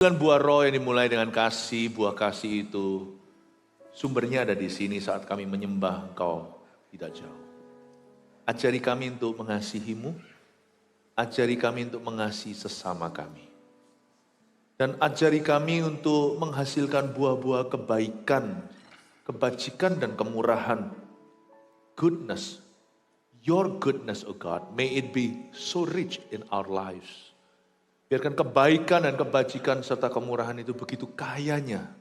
Dengan buah roh yang dimulai dengan kasih, buah kasih itu sumbernya ada di sini saat kami menyembah Engkau tidak jauh. Ajari kami untuk mengasihi-Mu, ajari kami untuk mengasihi sesama kami. Dan ajari kami untuk menghasilkan buah-buah kebaikan, kebajikan dan kemurahan. Goodness, your goodness, oh God, may it be so rich in our lives. Biarkan kebaikan dan kebajikan serta kemurahan itu begitu kayanya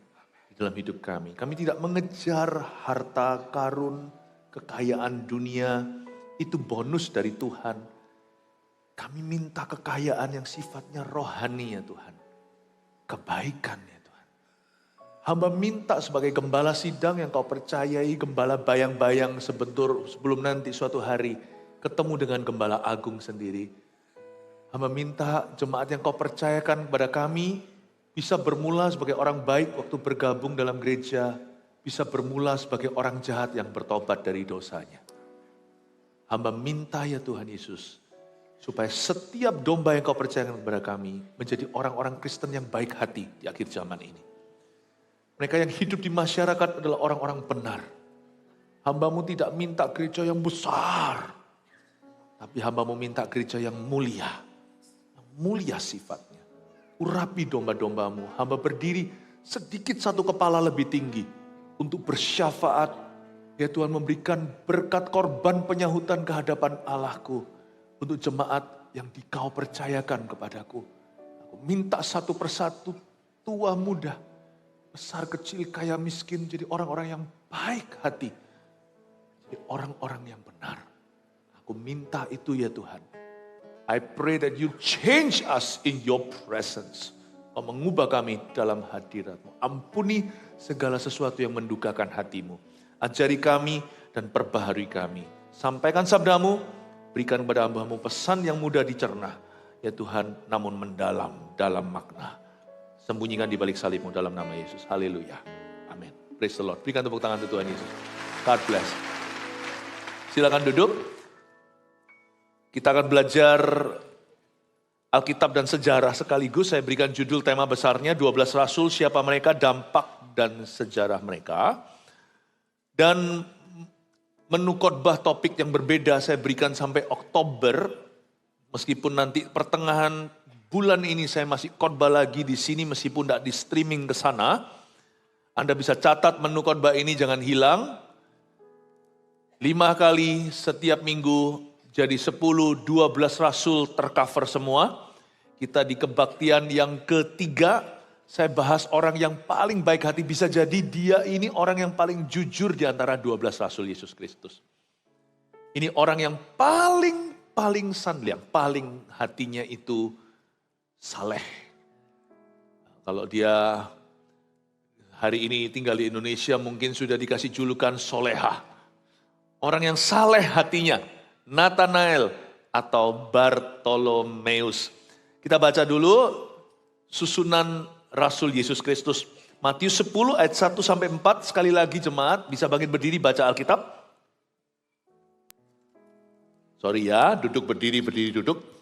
di dalam hidup kami. Kami tidak mengejar harta karun, kekayaan dunia, itu bonus dari Tuhan. Kami minta kekayaan yang sifatnya rohani ya Tuhan. Kebaikan ya Tuhan. Hamba minta sebagai gembala sidang yang kau percayai, gembala bayang-bayang sebentar sebelum nanti suatu hari ketemu dengan gembala agung sendiri. Hamba minta jemaat yang kau percayakan kepada kami bisa bermula sebagai orang baik waktu bergabung dalam gereja, bisa bermula sebagai orang jahat yang bertobat dari dosanya. Hamba minta ya Tuhan Yesus, supaya setiap domba yang kau percayakan kepada kami menjadi orang-orang Kristen yang baik hati di akhir zaman ini. Mereka yang hidup di masyarakat adalah orang-orang benar. Hamba-Mu tidak minta gereja yang besar, tapi hamba-Mu minta gereja yang mulia. Mulia sifatnya. Urapi domba-domba-Mu. Hamba berdiri sedikit satu kepala lebih tinggi untuk bersyafaat. Ya Tuhan, memberikan berkat korban penyahutan kehadapan Allahku untuk jemaat yang Dikau percayakan kepadaku. Aku minta satu persatu, tua muda, besar kecil, kaya miskin, jadi orang-orang yang baik hati. Jadi orang-orang yang benar. Aku minta itu ya Tuhan. I pray that you change us in your presence. Kau mengubah kami dalam hadirat-Mu. Ampuni segala sesuatu yang mendukakan hati-Mu. Ajari kami dan perbaharui kami. Sampaikan sabda-Mu, berikan kepada hamba-Mu pesan yang mudah dicerna. Ya Tuhan, namun mendalam, dalam makna. Sembunyikan di balik salib-Mu dalam nama Yesus. Haleluya. Amin. Praise the Lord. Berikan tepuk tangan untuk Tuhan Yesus. God bless. Silakan duduk. Kita akan belajar Alkitab dan sejarah sekaligus. Saya berikan judul tema besarnya 12 Rasul, siapa mereka, dampak dan sejarah mereka. Dan menu khotbah topik yang berbeda saya berikan sampai Oktober. Meskipun nanti pertengahan bulan ini saya masih khotbah lagi di sini meskipun tidak di streaming ke sana. Anda bisa catat menu khotbah ini, jangan hilang. 5 kali setiap minggu. Jadi 10-12 rasul tercover semua. Kita di kebaktian yang ketiga, saya bahas orang yang paling baik hati. Bisa jadi dia ini orang yang paling jujur di antara 12 rasul Yesus Kristus. Ini orang yang paling sandal, yang paling hatinya itu saleh. Kalau dia hari ini tinggal di Indonesia mungkin sudah dikasih julukan Soleha. Orang yang saleh hatinya. Nathanael atau Bartolomeus. Kita baca dulu susunan Rasul Yesus Kristus. Matius 10 ayat 1 sampai 4. Sekali lagi jemaat bisa bangkit berdiri baca Alkitab. Sorry ya, duduk berdiri duduk.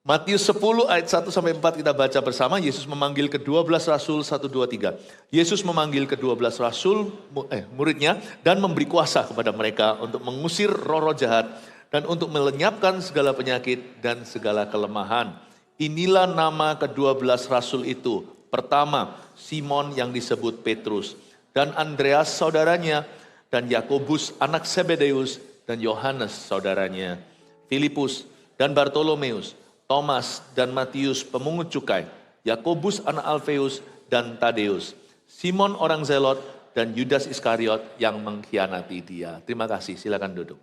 Matius 10 ayat 1 sampai 4 kita baca bersama. Yesus memanggil ke-12 rasul 1, 2, 3. Yesus memanggil ke-12 rasul muridnya dan memberi kuasa kepada mereka untuk mengusir roh-roh jahat dan untuk melenyapkan segala penyakit dan segala kelemahan. Inilah nama ke-12 rasul itu. Pertama, Simon yang disebut Petrus dan Andreas saudaranya dan Yakobus anak Zebedeus dan Yohanes saudaranya, Filipus dan Bartolomeus, Thomas dan Matius pemungut cukai, Yakobus anak Alfeus dan Tadeus, Simon orang Zelot dan Yudas Iskariot yang mengkhianati dia. Terima kasih, silakan duduk.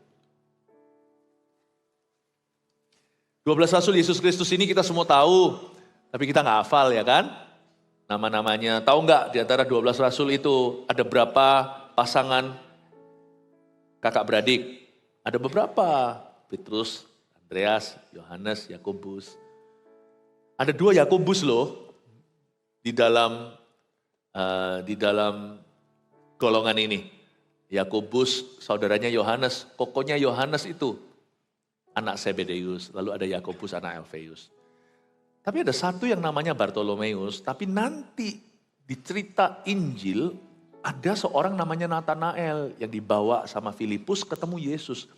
12 Rasul Yesus Kristus ini kita semua tahu, tapi kita nggak hafal ya kan? Nama-namanya, tahu nggak di antara 12 Rasul itu ada berapa pasangan kakak beradik? Ada beberapa, Petrus, Andreas, Yohanes, Yakobus. Ada 2 Yakobus loh di dalam golongan ini. Yakobus saudaranya Yohanes, kokonya Yohanes itu anak Zebedeus, lalu ada Yakobus anak Alfeus. Tapi ada satu yang namanya Bartolomeus, tapi nanti di cerita Injil ada seorang namanya Natanael yang dibawa sama Filipus ketemu Yesus.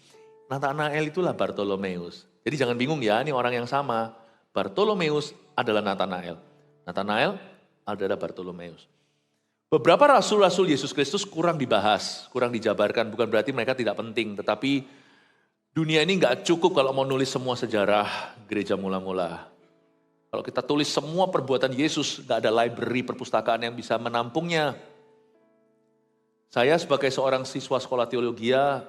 Natanael itulah Bartolomeus. Jadi jangan bingung ya, ini orang yang sama. Bartolomeus adalah Natanael. Natanael adalah Bartolomeus. Beberapa rasul-rasul Yesus Kristus kurang dibahas, kurang dijabarkan. Bukan berarti mereka tidak penting, tetapi dunia ini nggak cukup kalau mau nulis semua sejarah gereja mula-mula. Kalau kita tulis semua perbuatan Yesus, gak ada library perpustakaan yang bisa menampungnya. Saya sebagai seorang siswa sekolah teologia,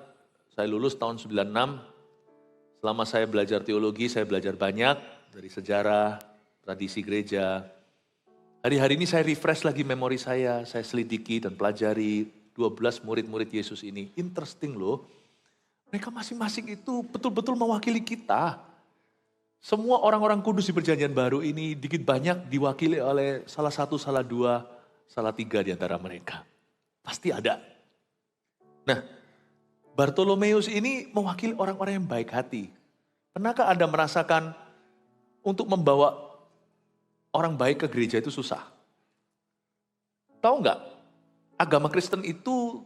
saya lulus tahun 96. Selama saya belajar teologi, saya belajar banyak dari sejarah, tradisi gereja. Hari-hari ini saya refresh lagi memori saya selidiki dan pelajari 12 murid-murid Yesus ini. Interesting loh, mereka masing-masing itu betul-betul mewakili kita. Semua orang-orang kudus di perjanjian baru ini dikit banyak diwakili oleh salah satu, salah dua, salah tiga di antara mereka. Pasti ada. Nah, Bartolomeus ini mewakili orang-orang yang baik hati. Pernahkah Anda merasakan untuk membawa orang baik ke gereja itu susah? Tahu nggak? Agama Kristen itu,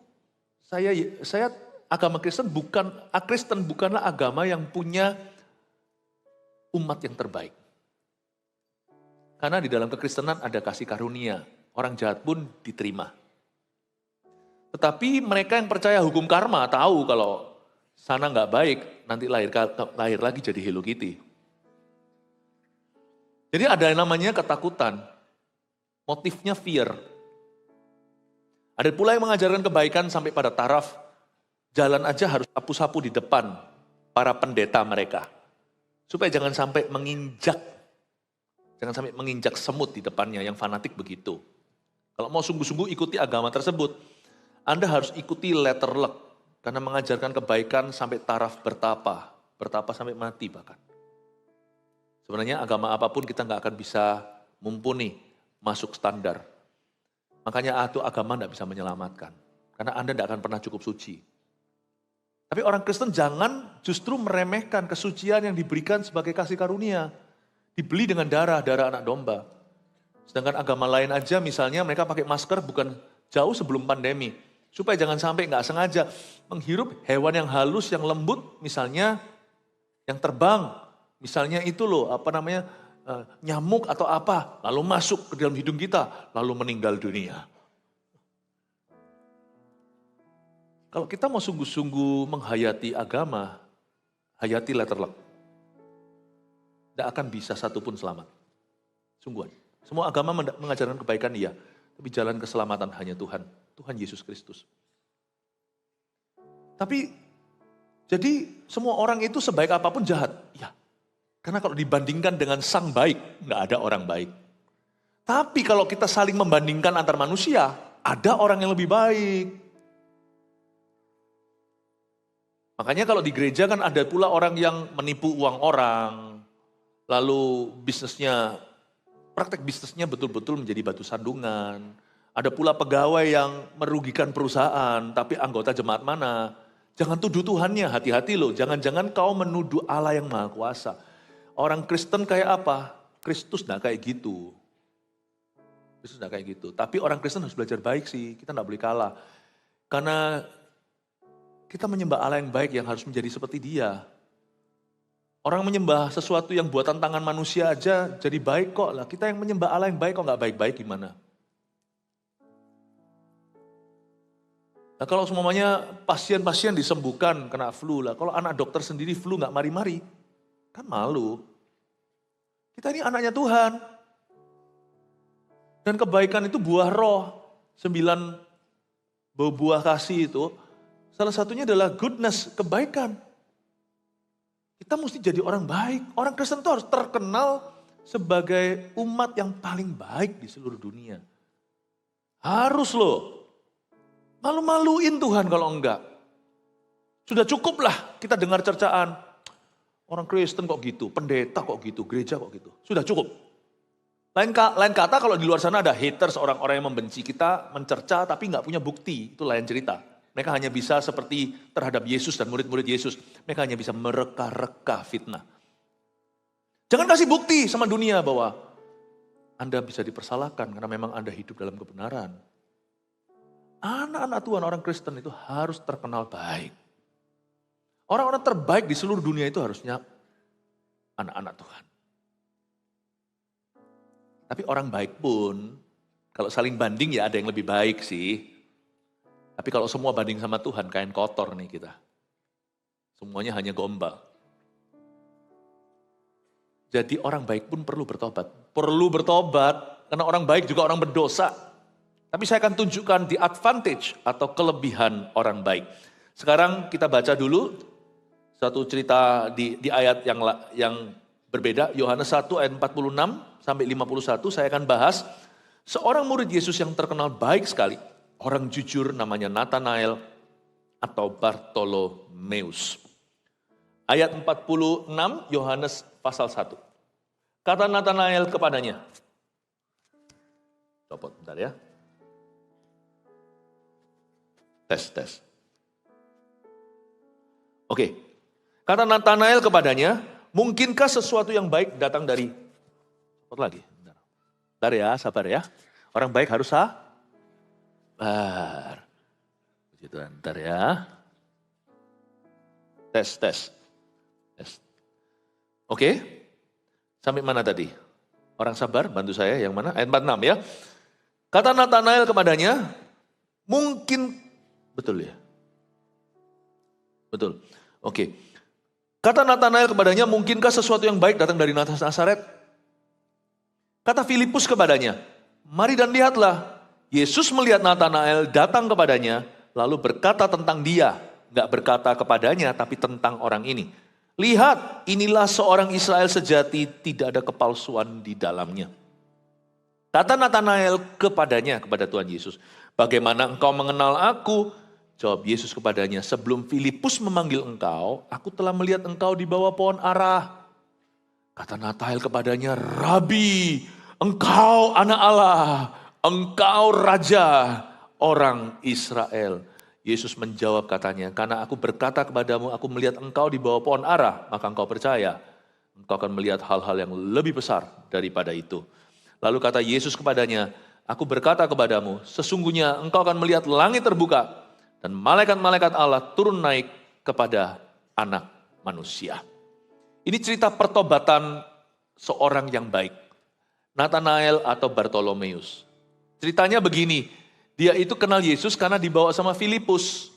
agama Kristen bukanlah agama yang punya umat yang terbaik. Karena di dalam kekristenan ada kasih karunia. Orang jahat pun diterima. Tetapi mereka yang percaya hukum karma tahu kalau sana nggak baik, nanti lahir lagi jadi Hello Kitty. Jadi ada yang namanya ketakutan. Motifnya fear. Ada pula yang mengajarkan kebaikan sampai pada taraf jalan aja harus sapu-sapu di depan para pendeta mereka. Supaya jangan sampai menginjak semut di depannya yang fanatik begitu. Kalau mau sungguh-sungguh ikuti agama tersebut, Anda harus ikuti letter luck. Karena mengajarkan kebaikan sampai taraf bertapa sampai mati bahkan. Sebenarnya agama apapun kita nggak akan bisa mumpuni masuk standar. Makanya itu agama nggak bisa menyelamatkan. Karena Anda nggak akan pernah cukup suci. Tapi orang Kristen jangan justru meremehkan kesucian yang diberikan sebagai kasih karunia. Dibeli dengan darah anak domba. Sedangkan agama lain aja misalnya mereka pakai masker bukan jauh sebelum pandemi. Supaya jangan sampai nggak sengaja menghirup hewan yang halus, yang lembut misalnya yang terbang. Misalnya itu loh nyamuk atau apa. Lalu masuk ke dalam hidung kita lalu meninggal dunia. Kalau kita mau sungguh-sungguh menghayati agama, hayati letter luck. Tidak akan bisa satupun selamat. Sungguhan. Semua agama mengajarkan kebaikan iya, tapi jalan keselamatan hanya Tuhan Yesus Kristus. Tapi, jadi semua orang itu sebaik apapun jahat. Ya, karena kalau dibandingkan dengan sang baik, nggak ada orang baik. Tapi kalau kita saling membandingkan antar manusia, ada orang yang lebih baik. Makanya kalau di gereja kan ada pula orang yang menipu uang orang, lalu praktek bisnisnya betul-betul menjadi batu sandungan. Ada pula pegawai yang merugikan perusahaan, tapi anggota jemaat mana? Jangan tuduh Tuhannya, hati-hati loh. Jangan-jangan kau menuduh Allah yang Maha Kuasa. Orang Kristen kayak apa? Kristus nggak kayak gitu. Tapi orang Kristen harus belajar baik sih, kita nggak boleh kalah. Karena kita menyembah Allah yang baik yang harus menjadi seperti Dia. Orang menyembah sesuatu yang buatan tangan manusia aja jadi baik kok. Lah kita yang menyembah Allah yang baik kok nggak baik-baik gimana? Nah kalau semuanya pasien-pasien disembuhkan kena flu lah. Kalau anak dokter sendiri flu nggak mari-mari, kan malu. Kita ini anaknya Tuhan. Dan kebaikan itu buah roh. 9 buah kasih itu. Salah satunya adalah goodness, kebaikan. Kita mesti jadi orang baik. Orang Kristen itu harus terkenal sebagai umat yang paling baik di seluruh dunia. Harus loh. Malu-maluin Tuhan kalau enggak. Sudah cukuplah kita dengar cercaan. Orang Kristen kok gitu, pendeta kok gitu, gereja kok gitu. Sudah cukup. Lain kata kalau di luar sana ada haters, orang-orang yang membenci kita, mencerca tapi nggak punya bukti. Itu lain cerita. Mereka hanya bisa seperti terhadap Yesus dan murid-murid Yesus. Mereka hanya bisa mereka-reka fitnah. Jangan kasih bukti sama dunia bahwa Anda bisa dipersalahkan karena memang Anda hidup dalam kebenaran. Anak-anak Tuhan, orang Kristen itu harus terkenal baik. Orang-orang terbaik di seluruh dunia itu harusnya anak-anak Tuhan. Tapi orang baik pun, kalau saling banding ya ada yang lebih baik sih. Tapi kalau semua banding sama Tuhan, kain kotor nih kita. Semuanya hanya gombal. Jadi orang baik pun perlu bertobat. Perlu bertobat, karena orang baik juga orang berdosa. Tapi saya akan tunjukkan the advantage atau kelebihan orang baik. Sekarang kita baca dulu satu cerita di ayat yang berbeda. Yohanes 1 ayat 46 sampai 51 saya akan bahas. Seorang murid Yesus yang terkenal baik sekali. Orang jujur namanya Nathanael atau Bartolomeus. Ayat 46 Yohanes pasal 1. Kata Nathanael kepadanya. Copot bentar ya. Tes. Oke. Kata Nathanael kepadanya, mungkinkah sesuatu yang baik datang dari... Copot lagi. Bentar ya, sabar ya. Orang baik harus sabar. Puji Tuhan, bentar ya. Tes. Oke, sampai mana tadi? Orang sabar, bantu saya, yang mana? Ayat 46 ya. Kata Nathanael kepadanya, mungkin, betul ya? Betul, oke. Kata Nathanael kepadanya, mungkinkah sesuatu yang baik datang dari Nazaret? Kata Filipus kepadanya, mari dan lihatlah. Yesus melihat Nathanael datang kepadanya, lalu berkata tentang dia. Enggak berkata kepadanya, tapi tentang orang ini. Lihat, inilah seorang Israel sejati, tidak ada kepalsuan di dalamnya. Kata Nathanael kepadanya, kepada Tuhan Yesus, bagaimana engkau mengenal aku? Jawab Yesus kepadanya, sebelum Filipus memanggil engkau, aku telah melihat engkau di bawah pohon ara. Kata Nathanael kepadanya, Rabi, engkau anak Allah, engkau raja orang Israel. Yesus menjawab katanya, karena aku berkata kepadamu, aku melihat engkau di bawah pohon ara, maka engkau percaya. Engkau akan melihat hal-hal yang lebih besar daripada itu. Lalu kata Yesus kepadanya, aku berkata kepadamu, sesungguhnya engkau akan melihat langit terbuka, dan malaikat-malaikat Allah turun naik kepada anak manusia. Ini cerita pertobatan seorang yang baik. Nathanael atau Bartolomeus. Ceritanya begini, dia itu kenal Yesus karena dibawa sama Filipus.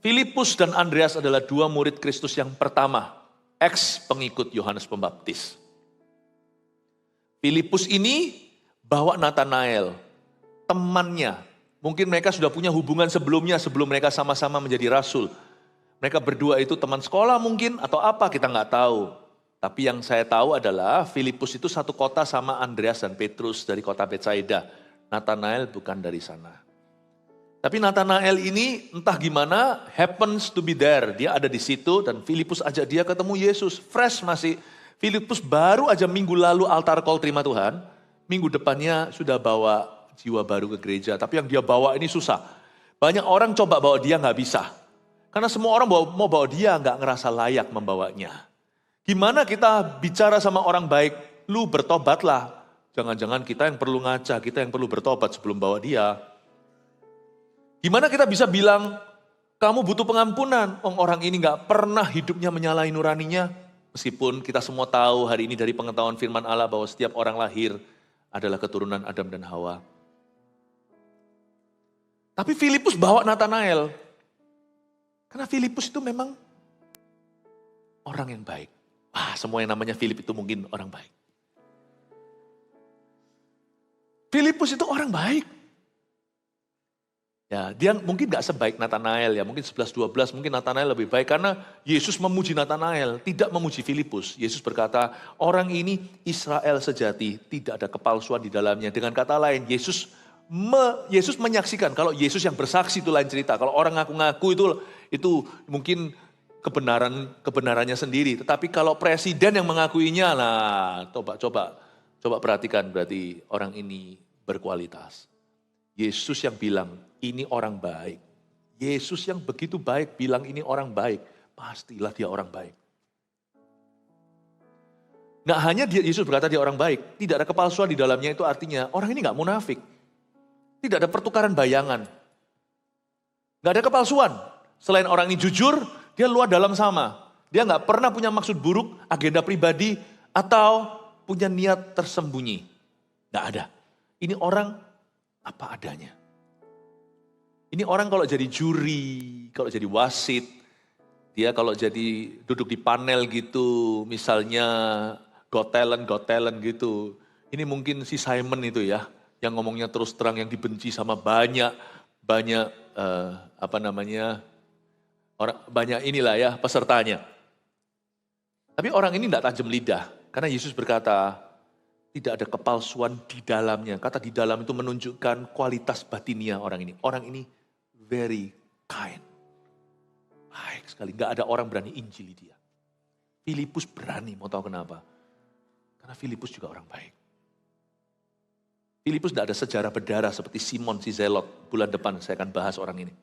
Filipus dan Andreas adalah dua murid Kristus yang pertama, ex-pengikut Yohanes Pembaptis. Filipus ini bawa Nathanael, temannya. Mungkin mereka sudah punya hubungan sebelumnya, sebelum mereka sama-sama menjadi rasul. Mereka berdua itu teman sekolah mungkin, atau apa kita nggak tahu. Tapi yang saya tahu adalah Filipus itu satu kota sama Andreas dan Petrus dari kota Betsaida. Nathanael bukan dari sana. Tapi Nathanael ini entah gimana happens to be there. Dia ada di situ dan Filipus ajak dia ketemu Yesus. Fresh masih. Filipus baru aja minggu lalu altar call terima Tuhan. Minggu depannya sudah bawa jiwa baru ke gereja. Tapi yang dia bawa ini susah. Banyak orang coba bawa dia nggak bisa. Karena semua orang mau bawa dia nggak ngerasa layak membawanya. Gimana kita bicara sama orang baik? Lu bertobatlah. Jangan-jangan kita yang perlu ngaca, kita yang perlu bertobat sebelum bawa dia. Gimana kita bisa bilang, kamu butuh pengampunan. Orang ini gak pernah hidupnya menyalahi nuraninya. Meskipun kita semua tahu hari ini dari pengetahuan firman Allah bahwa setiap orang lahir adalah keturunan Adam dan Hawa. Tapi Filipus bawa Nathanael. Karena Filipus itu memang orang yang baik. Wah, semua yang namanya Filip itu mungkin orang baik. Filipus itu orang baik. Ya, dia mungkin gak sebaik Nathanael ya, mungkin 11-12, mungkin Nathanael lebih baik karena Yesus memuji Nathanael, tidak memuji Filipus. Yesus berkata, orang ini Israel sejati, tidak ada kepalsuan di dalamnya. Dengan kata lain, Yesus menyaksikan, kalau Yesus yang bersaksi itu lain cerita. Kalau orang ngaku-ngaku itu mungkin kebenarannya sendiri. Tetapi kalau presiden yang mengakuinya, nah coba perhatikan berarti orang ini berkualitas. Yesus yang bilang, ini orang baik. Yesus yang begitu baik bilang ini orang baik. Pastilah dia orang baik. Nggak hanya Yesus berkata dia orang baik, tidak ada kepalsuan di dalamnya, itu artinya orang ini nggak munafik. Tidak ada pertukaran bayangan. Nggak ada kepalsuan. Selain orang ini jujur, dia luar dalam sama. Dia nggak pernah punya maksud buruk, agenda pribadi, atau punya niat tersembunyi. Nggak ada. Ini orang apa adanya. Ini orang kalau jadi juri, kalau jadi wasit, dia kalau jadi duduk di panel gitu, misalnya Got Talent gitu. Ini mungkin si Simon itu ya, yang ngomongnya terus terang, yang dibenci sama banyak banyak inilah ya pesertanya. Tapi orang ini tidak tajam lidah, karena Yesus berkata tidak ada kepalsuan di dalamnya. Kata di dalam itu menunjukkan kualitas batinnya orang ini. Orang ini very kind, baik sekali. Gak ada orang berani injili dia. Filipus berani, mau tahu kenapa? Karena Filipus juga orang baik. Filipus tidak ada sejarah berdarah seperti Simon si Zelot. Bulan depan saya akan bahas orang ini.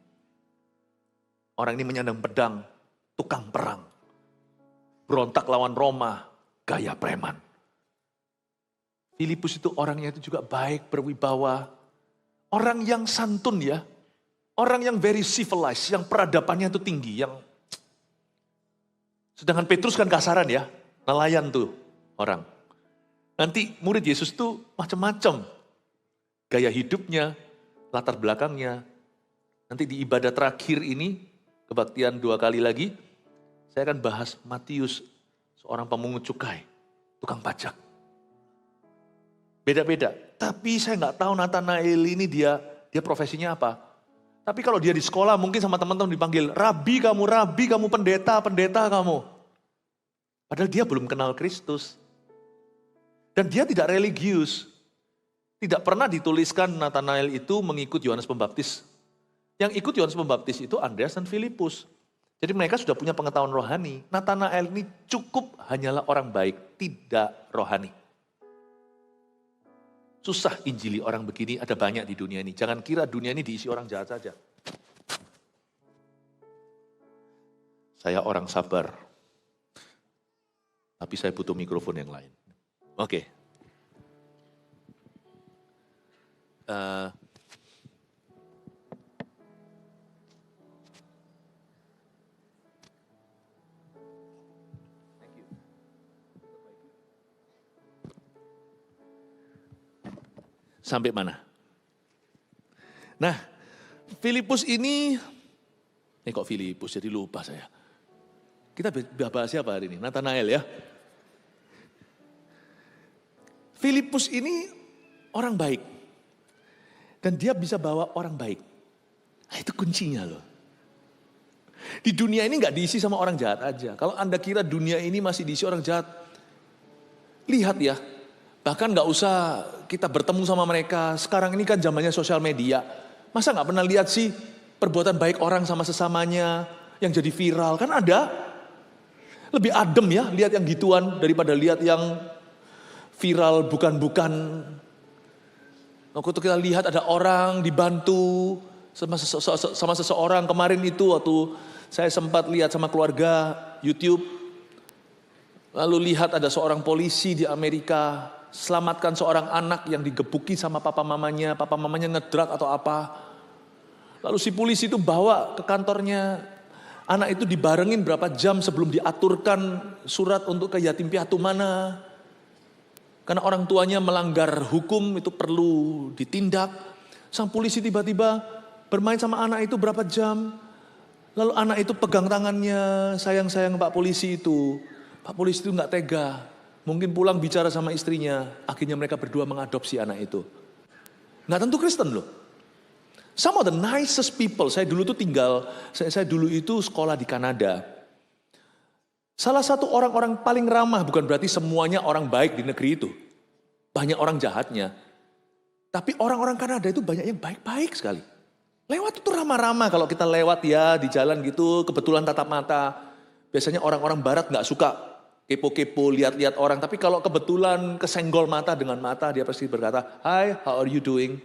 Orang ini menyandang pedang, tukang perang. Berontak lawan Roma, gaya preman. Filipus itu orangnya itu juga baik, berwibawa. Orang yang santun ya. Orang yang very civilized, yang peradabannya itu tinggi. Sedangkan Petrus kan kasaran ya, nelayan tuh orang. Nanti murid Yesus tuh macam-macam. Gaya hidupnya, latar belakangnya. Nanti di ibadah terakhir ini, kebaktian 2 kali lagi, saya akan bahas Matius, seorang pemungut cukai, tukang pajak. Beda-beda. Tapi saya nggak tahu Nathanael ini dia profesinya apa. Tapi kalau dia di sekolah mungkin sama teman-teman dipanggil, Rabi kamu, pendeta kamu. Padahal dia belum kenal Kristus. Dan dia tidak religius. Tidak pernah dituliskan Nathanael itu mengikut Yohanes Pembaptis. Yang ikut Yohanes Pembaptis itu Andreas dan Filipus. Jadi mereka sudah punya pengetahuan rohani. Nathanael ini cukup hanyalah orang baik, tidak rohani. Susah injili orang begini, ada banyak di dunia ini. Jangan kira dunia ini diisi orang jahat saja. Saya orang sabar. Tapi saya butuh mikrofon yang lain. Oke. Sampai mana? Nah, Filipus ini kok Filipus jadi lupa saya. Kita bahas siapa hari ini? Nathanael ya. Filipus ini orang baik. Dan dia bisa bawa orang baik. Nah, itu kuncinya loh. Di dunia ini gak diisi sama orang jahat aja. Kalau Anda kira dunia ini masih diisi orang jahat, lihat ya. Bahkan gak usah kita bertemu sama mereka. Sekarang ini kan zamannya sosial media. Masa gak pernah lihat sih perbuatan baik orang sama sesamanya yang jadi viral? Kan ada. Lebih adem ya lihat yang gituan daripada lihat yang viral bukan-bukan. Waktu kita lihat ada orang dibantu sama seseorang. Kemarin itu waktu saya sempat lihat sama keluarga YouTube. Lalu lihat ada seorang polisi di Amerika selamatkan seorang anak yang digebuki sama papa mamanya ngedrak atau apa. Lalu si polisi itu bawa ke kantornya, anak itu dibarengin berapa jam sebelum diaturkan surat untuk ke yatim piatu mana. Karena orang tuanya melanggar hukum itu perlu ditindak. Sang polisi tiba-tiba bermain sama anak itu berapa jam. Lalu anak itu pegang tangannya, sayang-sayang Pak Polisi itu. Pak Polisi itu gak tega. Mungkin pulang bicara sama istrinya, akhirnya mereka berdua mengadopsi anak itu. Nggak tentu Kristen loh. Some of the nicest people, saya dulu itu sekolah di Kanada. Salah satu orang-orang paling ramah, bukan berarti semuanya orang baik di negeri itu. Banyak orang jahatnya. Tapi orang-orang Kanada itu banyak yang baik-baik sekali. Lewat itu ramah-ramah, kalau kita lewat ya di jalan gitu, kebetulan tatap mata. Biasanya orang-orang barat nggak suka kepo-kepo, lihat-lihat orang. Tapi kalau kebetulan kesenggol mata dengan mata, dia pasti berkata, "Hi, how are you doing?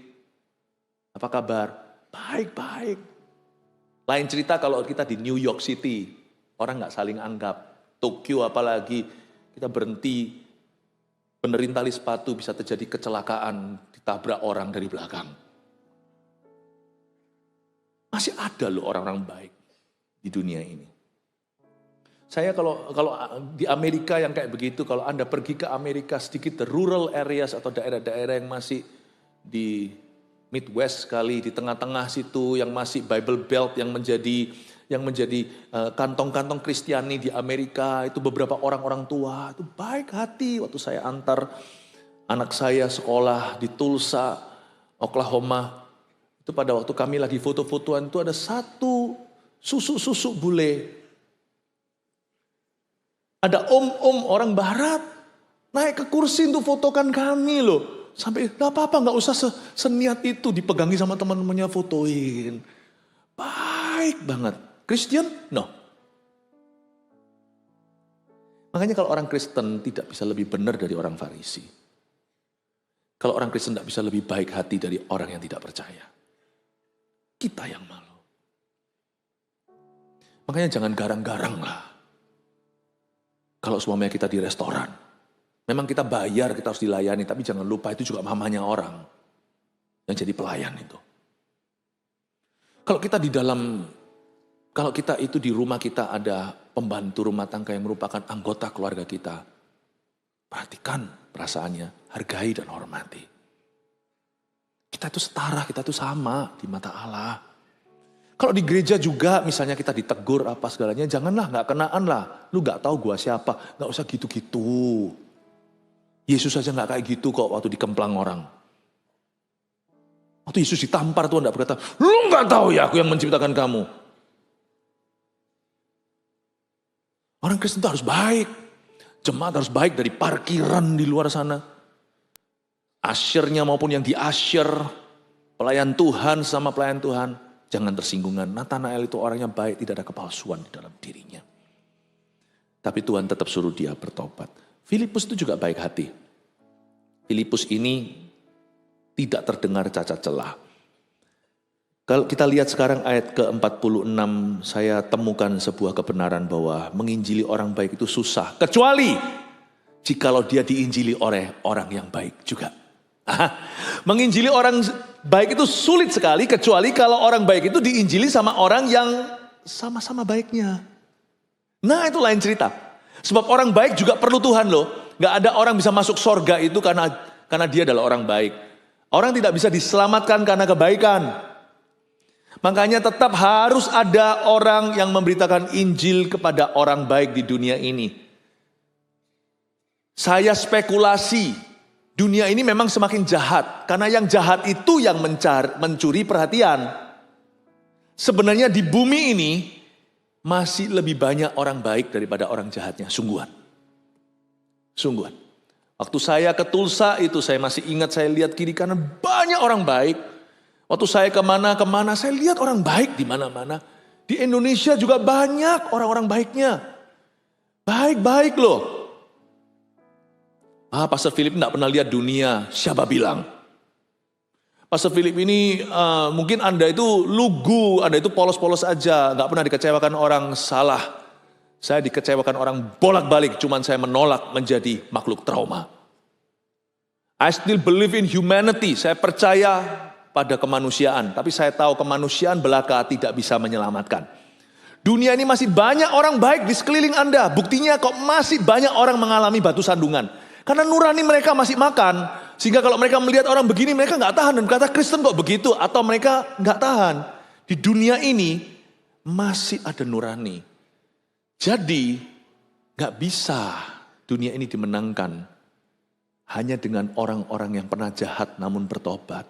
Apa kabar?" Baik-baik. Lain cerita kalau kita di New York City, orang nggak saling anggap. Tokyo apalagi, kita berhenti benerin tali sepatu bisa terjadi kecelakaan, ditabrak orang dari belakang. Masih ada loh orang-orang baik di dunia ini. Saya kalau di Amerika yang kayak begitu, kalau Anda pergi ke Amerika sedikit, the rural areas atau daerah-daerah yang masih di Midwest sekali, di tengah-tengah situ, yang masih Bible Belt, yang menjadi kantong-kantong Kristiani di Amerika, itu beberapa orang-orang tua, itu baik hati. Waktu saya antar anak saya sekolah di Tulsa, Oklahoma, itu pada waktu kami lagi foto-fotoan itu ada satu susuk bule. Ada om-om orang barat naik ke kursi untuk fotokan kami loh. Sampai gak apa-apa, gak usah seniat itu, dipegangi sama teman-temannya fotoin. Baik banget. Kristen? No. Makanya kalau orang Kristen tidak bisa lebih benar dari orang Farisi. Kalau orang Kristen tidak bisa lebih baik hati dari orang yang tidak percaya. Kita yang malu. Makanya jangan garang-garang lah. Kalau suaminya kita di restoran. Memang kita bayar, kita harus dilayani. Tapi jangan lupa itu juga mamanya orang. Yang jadi pelayan itu. Kalau kita itu di rumah kita ada pembantu rumah tangga yang merupakan anggota keluarga kita. Perhatikan perasaannya, hargai dan hormati. Kita itu setara, kita itu sama di mata Allah. Kalau di gereja juga misalnya kita ditegur apa segalanya, janganlah, gak kenaan lah. Lu gak tahu gua siapa, gak usah gitu-gitu. Yesus aja gak kayak gitu kok waktu dikemplang orang. Waktu Yesus ditampar Tuhan gak berkata, lu gak tahu ya aku yang menciptakan kamu. Orang Kristen itu harus baik. Jemaat harus baik dari parkiran di luar sana. Asyirnya maupun yang di-asyir, pelayan Tuhan sama pelayan Tuhan. Jangan tersinggungan. Nathanael itu orangnya baik, tidak ada kepalsuan di dalam dirinya. Tapi Tuhan tetap suruh dia bertobat. Filipus itu juga baik hati. Filipus ini tidak terdengar cacat celah. Kalau kita lihat sekarang ayat ke-46, saya temukan sebuah kebenaran bahwa menginjili orang baik itu susah. Kecuali jikalau dia diinjili oleh orang yang baik juga. Menginjili orang baik itu sulit sekali kecuali kalau orang baik itu diinjili sama orang yang sama-sama baiknya. Nah itu lain cerita. Sebab orang baik juga perlu Tuhan loh. Gak ada orang bisa masuk sorga itu karena dia adalah orang baik. Orang tidak bisa diselamatkan karena kebaikan. Makanya tetap harus ada orang yang memberitakan Injil kepada orang baik di dunia ini. Saya spekulasi. Dunia ini memang semakin jahat. Karena yang jahat itu yang mencuri perhatian. Sebenarnya di bumi ini masih lebih banyak orang baik daripada orang jahatnya. Sungguhan. Waktu saya ke Tulsa itu saya masih ingat, saya lihat kiri kanan banyak orang baik. Waktu saya kemana-kemana saya lihat orang baik di mana-mana. Di Indonesia juga banyak orang-orang baiknya. Baik-baik loh. Pastor Philip tidak pernah lihat dunia, siapa bilang? Pastor Philip ini mungkin Anda itu lugu, Anda itu polos-polos aja, gak pernah dikecewakan orang, salah. Saya dikecewakan orang bolak-balik, cuman saya menolak menjadi makhluk trauma. I still believe in humanity, saya percaya pada kemanusiaan, tapi saya tahu kemanusiaan belaka tidak bisa menyelamatkan. Dunia ini masih banyak orang baik di sekeliling Anda, buktinya kok masih banyak orang mengalami batu sandungan. Karena nurani mereka masih makan. Sehingga kalau mereka melihat orang begini mereka gak tahan. Dan kata Kristen kok begitu. Atau mereka gak tahan. Di dunia ini masih ada nurani. Jadi gak bisa dunia ini dimenangkan. Hanya dengan orang-orang yang pernah jahat namun bertobat.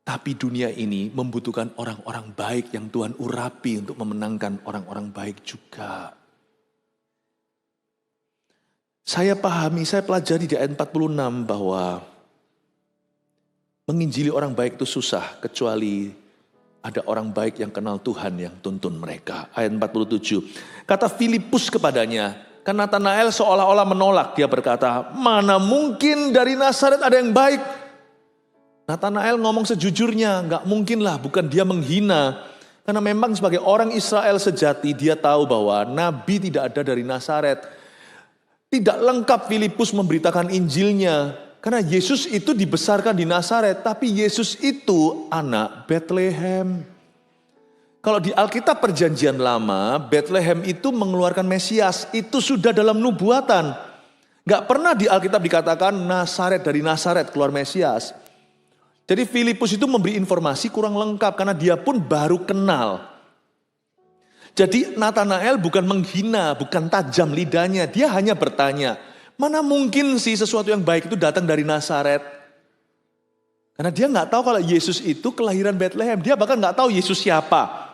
Tapi dunia ini membutuhkan orang-orang baik yang Tuhan urapi untuk memenangkan orang-orang baik juga. Saya pahami, saya pelajari di ayat 46 bahwa menginjili orang baik itu susah kecuali ada orang baik yang kenal Tuhan yang tuntun mereka. Ayat 47, kata Filipus kepadanya, kan Nathanael seolah-olah menolak, dia berkata, mana mungkin dari Nazaret ada yang baik? Nathanael ngomong sejujurnya, gak mungkin lah, bukan dia menghina. Karena memang sebagai orang Israel sejati dia tahu bahwa Nabi tidak ada dari Nazaret. Tidak lengkap Filipus memberitakan Injilnya. Karena Yesus itu dibesarkan di Nazaret, tapi Yesus itu anak Bethlehem. Kalau di Alkitab Perjanjian Lama, Bethlehem itu mengeluarkan Mesias, itu sudah dalam nubuatan. Gak pernah di Alkitab dikatakan Nazaret, dari Nazaret keluar Mesias. Jadi Filipus itu memberi informasi kurang lengkap karena dia pun baru kenal. Jadi Nathanael bukan menghina, bukan tajam lidahnya, dia hanya bertanya, mana mungkin sih sesuatu yang baik itu datang dari Nazaret? Karena dia nggak tahu kalau Yesus itu kelahiran Bethlehem, dia bahkan nggak tahu Yesus siapa.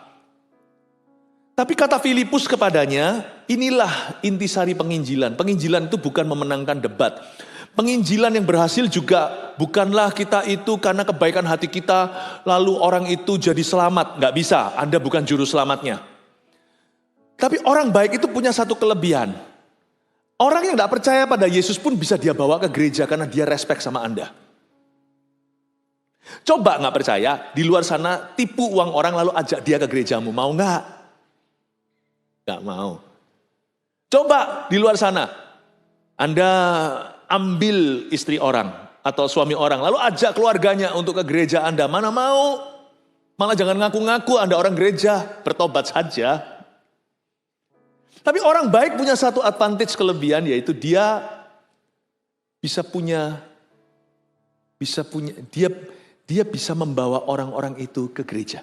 Tapi kata Filipus kepadanya, inilah intisari penginjilan. Penginjilan itu bukan memenangkan debat. Penginjilan yang berhasil juga bukanlah kita itu karena kebaikan hati kita, lalu orang itu jadi selamat. Nggak bisa, Anda bukan juru selamatnya. Tapi orang baik itu punya satu kelebihan. Orang yang tidak percaya pada Yesus pun bisa dia bawa ke gereja karena dia respect sama Anda. Coba nggak percaya, di luar sana tipu uang orang lalu ajak dia ke gerejamu. Mau nggak? Nggak mau. Coba di luar sana, Anda ambil istri orang atau suami orang, lalu ajak keluarganya untuk ke gereja Anda. Mana mau? Malah jangan ngaku-ngaku Anda orang gereja, bertobat saja. Tapi orang baik punya satu advantage kelebihan, yaitu dia bisa membawa orang-orang itu ke gereja.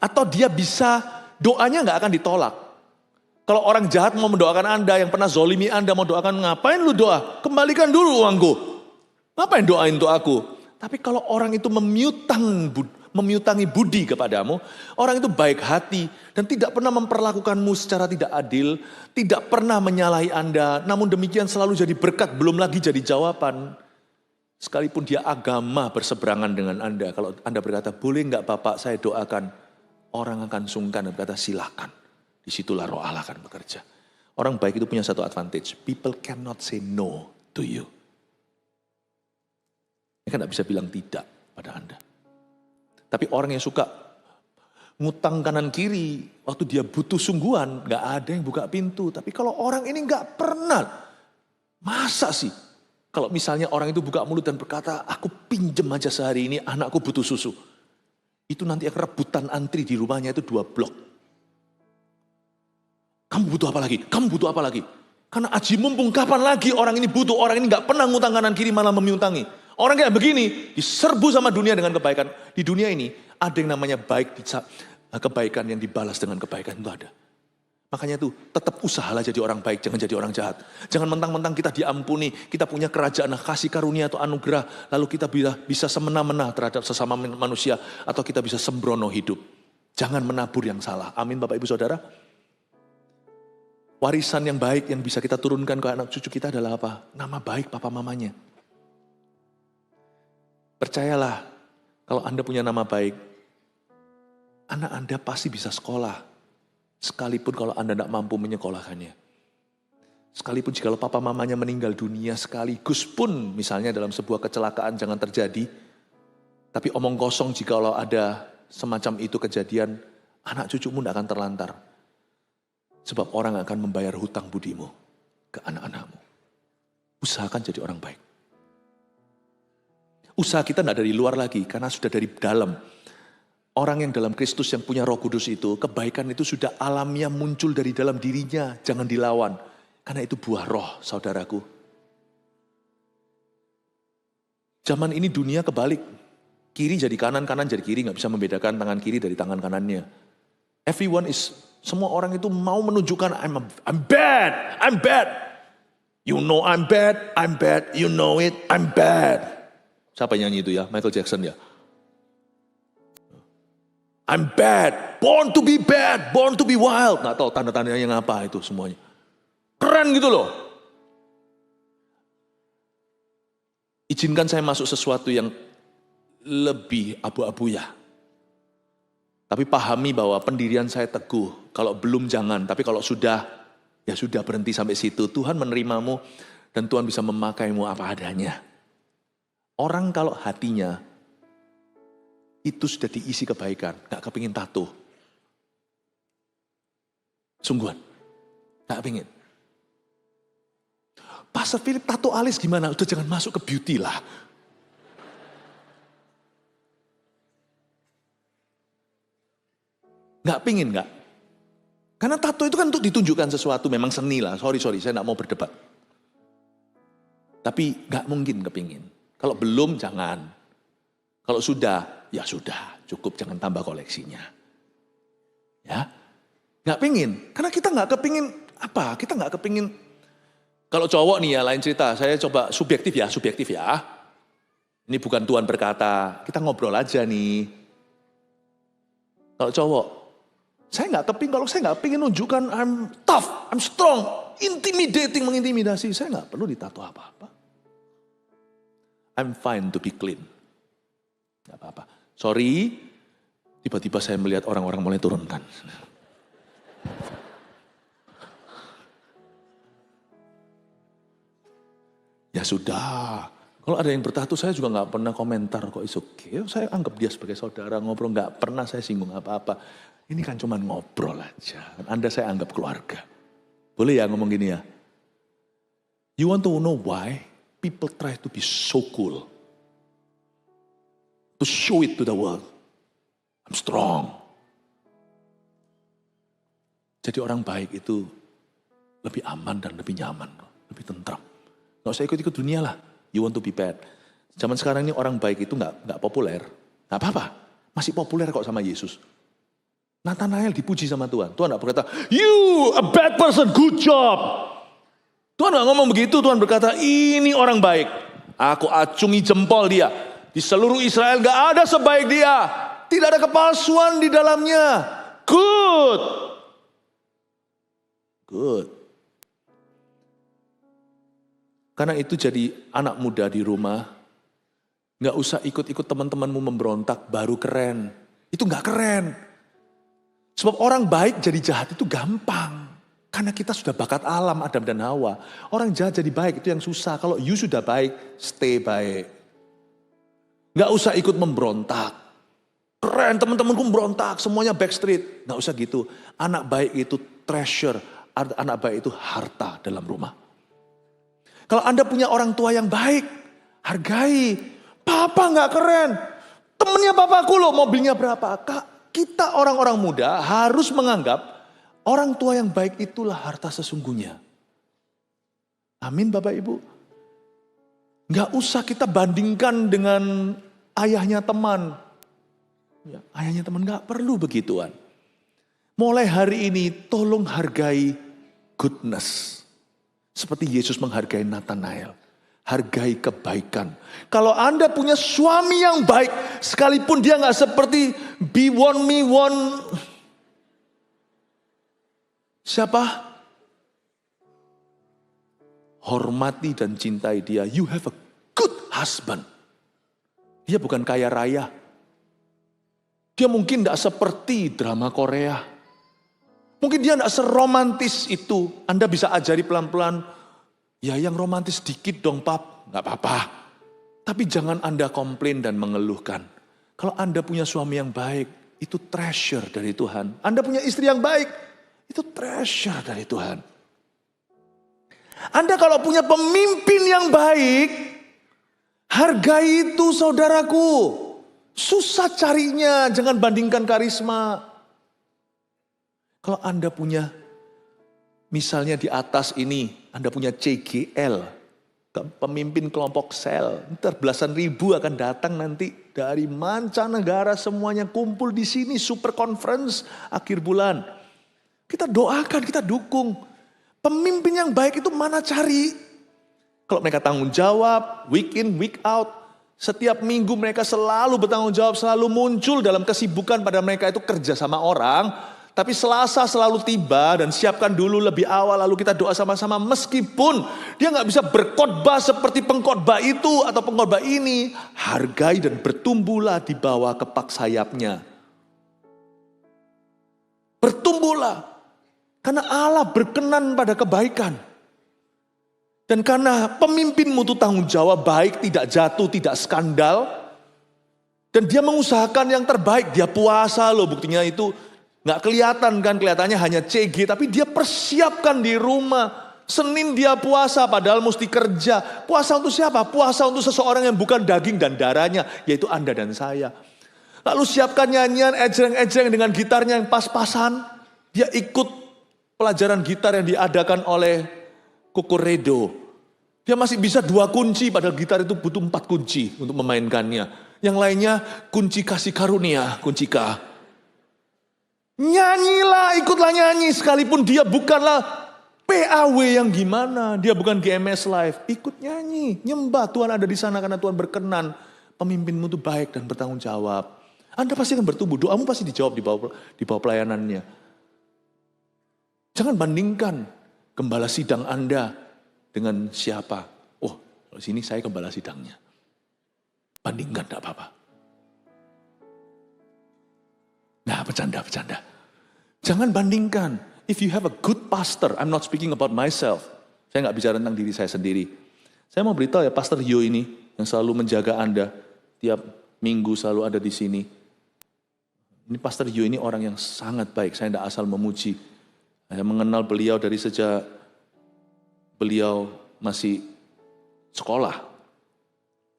Atau dia bisa, doanya nggak akan ditolak. Kalau orang jahat mau mendoakan Anda, yang pernah zolimi Anda mau doakan, ngapain lu doa? Kembalikan dulu uangku. Ngapain doain untuk aku? Tapi kalau orang itu memiutangi budi kepadamu, orang itu baik hati dan tidak pernah memperlakukanmu secara tidak adil, tidak pernah menyalahi Anda, namun demikian selalu jadi berkat, belum lagi jadi jawaban. Sekalipun dia agama berseberangan dengan Anda, kalau Anda berkata, boleh nggak Bapak saya doakan, orang akan sungkan dan berkata, silakan. Disitulah roh Allah akan bekerja. Orang baik itu punya satu advantage, people cannot say no to you. Mereka tidak bisa bilang tidak pada Anda. Tapi orang yang suka ngutang kanan kiri, waktu dia butuh sungguhan, gak ada yang buka pintu. Tapi kalau orang ini gak pernah, masa sih? Kalau misalnya orang itu buka mulut dan berkata, aku pinjem aja sehari ini, anakku butuh susu. Itu nanti akan rebutan antri di rumahnya itu 2 blok. Kamu butuh apa lagi? Kamu butuh apa lagi? Karena aji mumpung kapan lagi orang ini butuh, orang ini gak pernah ngutang kanan kiri malah memiutangi. Orang kayak begini diserbu sama dunia dengan kebaikan. Di dunia ini ada yang namanya baik, kebaikan yang dibalas dengan kebaikan itu ada. Makanya itu tetap usahalah jadi orang baik, jangan jadi orang jahat. Jangan mentang-mentang kita diampuni, kita punya kerajaan kasih karunia atau anugerah, lalu kita bisa semena-mena terhadap sesama manusia, atau kita bisa sembrono hidup. Jangan menabur yang salah. Amin Bapak Ibu Saudara. Warisan yang baik yang bisa kita turunkan ke anak cucu kita adalah apa? Nama baik papa mamanya. Percayalah, kalau Anda punya nama baik, anak Anda pasti bisa sekolah. Sekalipun kalau Anda tidak mampu menyekolahkannya. Sekalipun jika papa mamanya meninggal dunia sekaligus pun, misalnya dalam sebuah kecelakaan jangan terjadi. Tapi omong kosong jika ada semacam itu kejadian, anak cucumu tidak akan terlantar. Sebab orang akan membayar hutang budimu ke anak-anakmu. Usahakan jadi orang baik. Usaha kita tidak dari luar lagi, karena sudah dari dalam. Orang yang dalam Kristus yang punya Roh Kudus itu, kebaikan itu sudah alamiah muncul dari dalam dirinya, jangan dilawan. Karena itu buah roh, saudaraku. Zaman ini dunia kebalik. Kiri jadi kanan, kanan jadi kiri, nggak bisa membedakan tangan kiri dari tangan kanannya. Semua orang itu mau menunjukkan, I'm bad. You know I'm bad, you know it, I'm bad. Siapa yang nyanyi itu ya? Michael Jackson ya. I'm bad, born to be bad, born to be wild. Nggak tahu tanda-tandanya yang apa itu semuanya. Keren gitu loh. Izinkan saya masuk sesuatu yang lebih abu-abu ya. Tapi pahami bahwa pendirian saya teguh. Kalau belum jangan, tapi kalau sudah, ya sudah berhenti sampai situ. Tuhan menerimamu dan Tuhan bisa memakaimu apa adanya. Orang kalau hatinya itu sudah diisi kebaikan, gak kepingin tato. Sungguhan, gak kepingin. Pastor Philip tato alis gimana? Udah jangan masuk ke beauty lah. Nggak pingin nggak? Karena tato itu kan untuk ditunjukkan sesuatu, memang seni lah. Sorry, saya nggak mau berdebat. Tapi nggak mungkin kepingin. Kalau belum jangan. Kalau sudah, ya sudah. Cukup jangan tambah koleksinya. Ya, nggak pingin. Karena kita nggak kepingin apa? Kita nggak kepingin. Kalau cowok nih ya lain cerita. Saya coba subjektif ya. Ini bukan Tuhan berkata. Kita ngobrol aja nih. Kalau cowok, kalau saya nggak pingin nunjukkan I'm tough, I'm strong, mengintimidasi. Saya nggak perlu ditato apa-apa. I'm fine to be clean. Nggak apa-apa. Sorry, tiba-tiba saya melihat orang-orang mulai turunkan. Ya sudah, kalau ada yang bertato saya juga nggak pernah komentar kok it's okay. Saya anggap dia sebagai saudara, ngobrol, nggak pernah saya singgung apa-apa. Ini kan cuma ngobrol aja. Anda saya anggap keluarga. Boleh ya ngomong gini ya? You want to know why people try to be so cool? To show it to the world. I'm strong. Jadi orang baik itu lebih aman dan lebih nyaman. Lebih tentram. Gak usah ikut-ikut dunia lah. You want to be bad. Zaman sekarang ini orang baik itu gak populer. Gak apa-apa. Masih populer kok sama Yesus. Nathanael dipuji sama Tuhan. Tuhan gak berkata, you a bad person, good job. Tuhan gak ngomong begitu. Tuhan berkata, ini orang baik. Aku acungi jempol dia. Di seluruh Israel gak ada sebaik dia. Tidak ada kepalsuan di dalamnya. Good. Karena itu jadi anak muda di rumah. Gak usah ikut-ikut teman-temanmu memberontak baru keren. Itu gak keren. Sebab orang baik jadi jahat itu gampang. Karena kita sudah bakat alam Adam dan Hawa. Orang jahat jadi baik itu yang susah. Kalau you sudah baik, stay baik. Gak usah ikut memberontak. Keren teman-temanku memberontak, semuanya backstreet. Gak usah gitu. Anak baik itu treasure. Anak baik itu harta dalam rumah. Kalau Anda punya orang tua yang baik, hargai. Papa gak keren. Temennya papaku loh, mobilnya berapa. Kita orang-orang muda harus menganggap orang tua yang baik itulah harta sesungguhnya. Amin Bapak Ibu. Gak usah kita bandingkan dengan ayahnya teman. Ya, ayahnya teman gak perlu begituan. Mulai hari ini tolong hargai goodness. Seperti Yesus menghargai Nathanael. Hargai kebaikan. Kalau Anda punya suami yang baik, sekalipun dia gak seperti be one me one. Siapa? Hormati dan cintai dia. You have a good husband. Dia bukan kaya raya. Dia mungkin gak seperti drama Korea. Mungkin dia gak seromantis itu. Anda bisa ajari pelan-pelan. Ya yang romantis dikit dong pap, gak apa-apa. Tapi jangan Anda komplain dan mengeluhkan. Kalau Anda punya suami yang baik, itu treasure dari Tuhan. Anda punya istri yang baik, itu treasure dari Tuhan. Anda kalau punya pemimpin yang baik, hargai itu saudaraku. Susah carinya, jangan bandingkan karisma. Kalau Anda punya, misalnya di atas ini, Anda punya CGL, pemimpin kelompok sel. Ntar belasan ribu akan datang nanti dari mancanegara semuanya kumpul di sini, super conference akhir bulan. Kita doakan, kita dukung. Pemimpin yang baik itu mana cari? Kalau mereka tanggung jawab, week in, week out. Setiap minggu mereka selalu bertanggung jawab, selalu muncul dalam kesibukan pada mereka itu kerja sama orang. Tapi Selasa selalu tiba dan siapkan dulu lebih awal lalu kita doa sama-sama. Meskipun dia gak bisa berkhotbah seperti pengkhotbah itu atau pengkhotbah ini. Hargai dan bertumbuhlah di bawah kepak sayapnya. Bertumbuhlah. Karena Allah berkenan pada kebaikan. Dan karena pemimpinmu itu tanggung jawab baik, tidak jatuh, tidak skandal. Dan dia mengusahakan yang terbaik, dia puasa loh buktinya itu. Gak kelihatan kan, kelihatannya hanya CG, tapi dia persiapkan di rumah. Senin dia puasa padahal mesti kerja. Puasa untuk siapa? Puasa untuk seseorang yang bukan daging dan darahnya, yaitu Anda dan saya. Lalu siapkan nyanyian, ejreng-ejreng dengan gitarnya yang pas-pasan. Dia ikut pelajaran gitar yang diadakan oleh Kukuredo. Dia masih bisa 2 kunci, padahal gitar itu butuh 4 kunci untuk memainkannya. Yang lainnya kunci kasih karunia, kunci K. Nyanyilah, ikutlah nyanyi, sekalipun dia bukanlah PAW yang gimana, dia bukan GMS Live. Ikut nyanyi, nyembah, Tuhan ada di sana karena Tuhan berkenan. Pemimpinmu itu baik dan bertanggung jawab. Anda pasti akan bertumbuh, doamu pasti dijawab di bawah pelayanannya. Jangan bandingkan gembala sidang Anda dengan siapa. Oh, di sini saya gembala sidangnya. Bandingkan, tidak apa-apa. Nah, bercanda. Jangan bandingkan. If you have a good pastor, I'm not speaking about myself. Saya nggak bicara tentang diri saya sendiri. Saya mau beritahu ya, Pastor Yo ini yang selalu menjaga Anda. Tiap minggu selalu ada di sini. Ini Pastor Yo ini orang yang sangat baik. Saya tidak asal memuji. Saya mengenal beliau dari sejak beliau masih sekolah.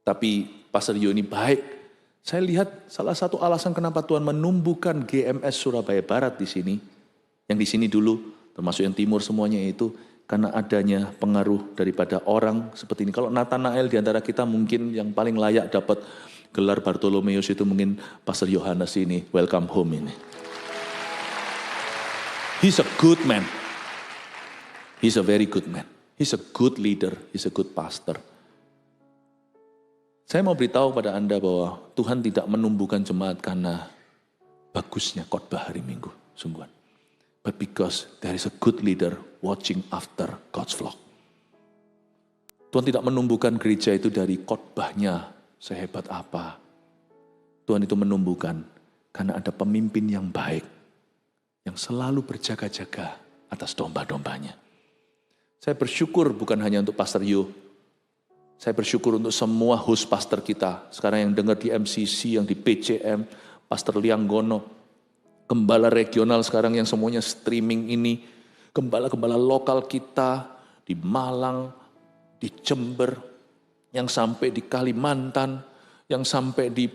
Tapi Pastor Yo ini baik. Saya lihat salah satu alasan kenapa Tuhan menumbuhkan GMS Surabaya Barat di sini. Yang di sini dulu, termasuk yang timur semuanya itu. Karena adanya pengaruh daripada orang seperti ini. Kalau Nathanael di antara kita mungkin yang paling layak dapat gelar Bartolomeus itu mungkin Pastor Yohanes ini, welcome home ini. He's a good man. He's a very good man. He's a good leader. He's a good pastor. Saya mau beritahu pada Anda bahwa Tuhan tidak menumbuhkan jemaat karena bagusnya khotbah hari Minggu, sungguhan. But because there is a good leader watching after God's flock. Tuhan tidak menumbuhkan gereja itu dari khotbahnya sehebat apa. Tuhan itu menumbuhkan karena ada pemimpin yang baik, yang selalu berjaga-jaga atas domba-dombanya. Saya bersyukur bukan hanya untuk Pastor Yo. Saya bersyukur untuk semua host pastor kita. Sekarang yang dengar di MCC, yang di PCM, Pastor Lianggono, gembala regional sekarang yang semuanya streaming ini, gembala-gembala lokal kita di Malang, di Jember, yang sampai di Kalimantan, yang sampai di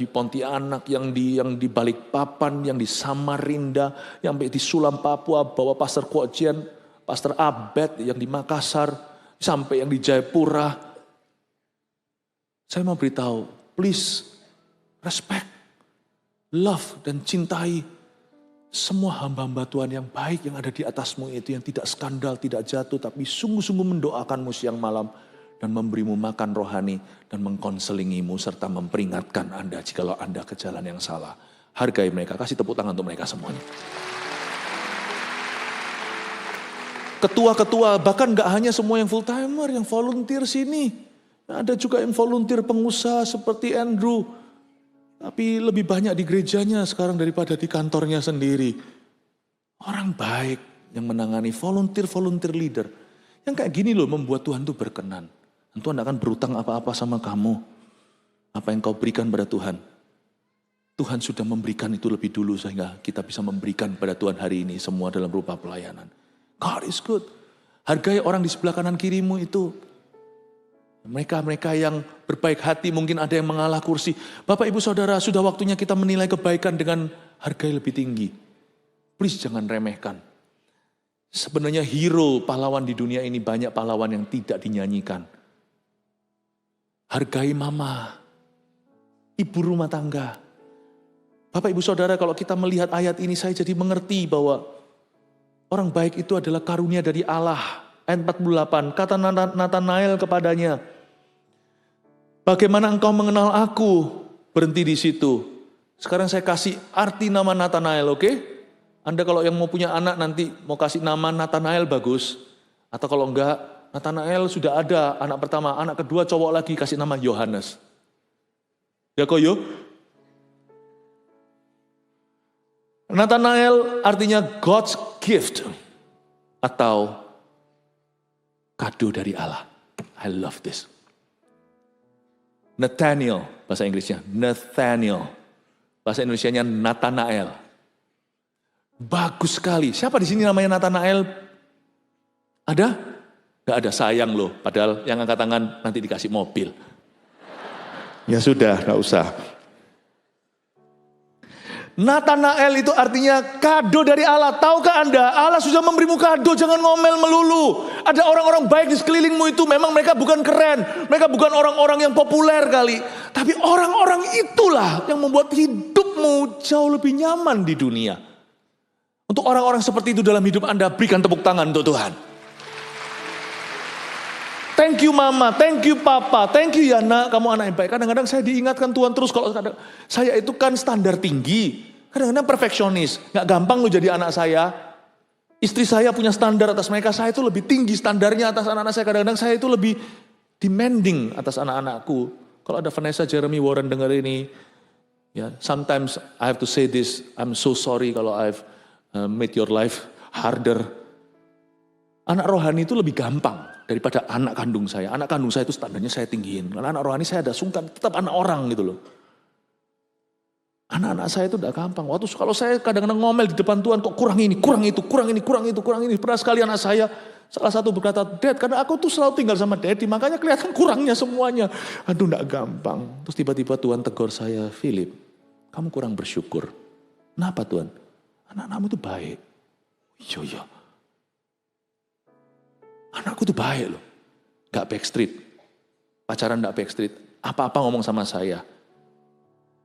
Pontianak, yang di Balikpapan, yang di Samarinda, yang sampai di Sulam Papua, bawa Pastor Kuojian, Pastor Abed yang di Makassar, sampai yang di Jayapura. Saya mau beritahu, please respect, love dan cintai semua hamba-hamba Tuhan yang baik yang ada di atasmu itu, yang tidak skandal, tidak jatuh, tapi sungguh-sungguh mendoakanmu siang malam dan memberimu makan rohani dan mengkonselingimu serta memperingatkan Anda jikalau Anda ke jalan yang salah. Hargai mereka, kasih tepuk tangan untuk mereka semuanya. Ketua-ketua, bahkan gak hanya semua yang full timer, yang volunteer sini. Ada juga yang volunteer pengusaha seperti Andrew. Tapi lebih banyak di gerejanya sekarang daripada di kantornya sendiri. Orang baik yang menangani volunteer leader. Yang kayak gini loh membuat Tuhan itu berkenan. Dan Tuhan akan berutang apa-apa sama kamu. Apa yang kau berikan pada Tuhan. Tuhan sudah memberikan itu lebih dulu sehingga kita bisa memberikan pada Tuhan hari ini semua dalam rupa pelayanan. God is good. Hargai orang di sebelah kanan kirimu itu. Mereka yang berbaik hati, mungkin ada yang mengalah kursi. Bapak ibu saudara, sudah waktunya kita menilai kebaikan dengan harga yang lebih tinggi. Please jangan remehkan. Sebenarnya hero pahlawan di dunia ini banyak pahlawan yang tidak dinyanyikan. Hargai mama, ibu rumah tangga. Bapak ibu saudara, kalau kita melihat ayat ini saya jadi mengerti bahwa orang baik itu adalah karunia dari Allah. Ayat 48, kata Nathanael kepadanya, bagaimana engkau mengenal aku? Berhenti di situ. Sekarang saya kasih arti nama Nathanael, oke? Anda kalau yang mau punya anak nanti mau kasih nama Nathanael bagus. Atau kalau enggak, Nathanael sudah ada anak pertama, anak kedua cowok lagi kasih nama Yohanes. Ya kok yo? Nathanael artinya God's gift atau kado dari Allah. I love this. Nathaniel, bahasa Inggrisnya Nathaniel. Bahasa Indonesianya Nathanael. Bagus sekali. Siapa di sini namanya Nathanael? Ada? Gak ada, sayang loh. Padahal yang angkat tangan nanti dikasih mobil. Ya sudah, gak usah. Nathanael itu artinya kado dari Allah. Tahukah Anda, Allah sudah memberimu kado, jangan ngomel melulu. Ada orang-orang baik di sekelilingmu itu, memang mereka bukan keren. Mereka bukan orang-orang yang populer kali. Tapi orang-orang itulah yang membuat hidupmu jauh lebih nyaman di dunia. Untuk orang-orang seperti itu dalam hidup Anda, berikan tepuk tangan untuk Tuhan. Thank you mama, thank you papa, thank you ya nak, kamu anak yang baik. Kadang-kadang saya diingatkan Tuhan terus kalau saya itu kan standar tinggi. Kadang-kadang perfeksionis, gak gampang lo jadi anak saya. Istri saya punya standar atas mereka, saya itu lebih tinggi standarnya atas anak-anak saya. Kadang-kadang saya itu lebih demanding atas anak-anakku. Kalau ada Vanessa, Jeremy, Warren dengar ini, ya, sometimes I have to say this, I'm so sorry kalau I've made your life harder. Anak rohani itu lebih gampang daripada anak kandung saya. Anak kandung saya itu standarnya saya tinggiin. Karena anak rohani saya ada sungkan, tetap anak orang gitu loh. Anak-anak saya itu udah gampang. Waktu kalau saya kadang-kadang ngomel di depan Tuhan, kok kurang ini, kurang itu, kurang ini, kurang itu, kurang ini. Pernah sekali anak saya, salah satu berkata, Dad, karena aku tuh selalu tinggal sama Daddy, makanya kelihatan kurangnya semuanya. Aduh, gak gampang. Terus tiba-tiba Tuhan tegur saya, Philip, kamu kurang bersyukur. Kenapa Tuhan? Anak-anakmu itu baik. Iya. Anakku tuh baik loh. Gak backstreet. Pacaran gak backstreet. Apa-apa ngomong sama saya.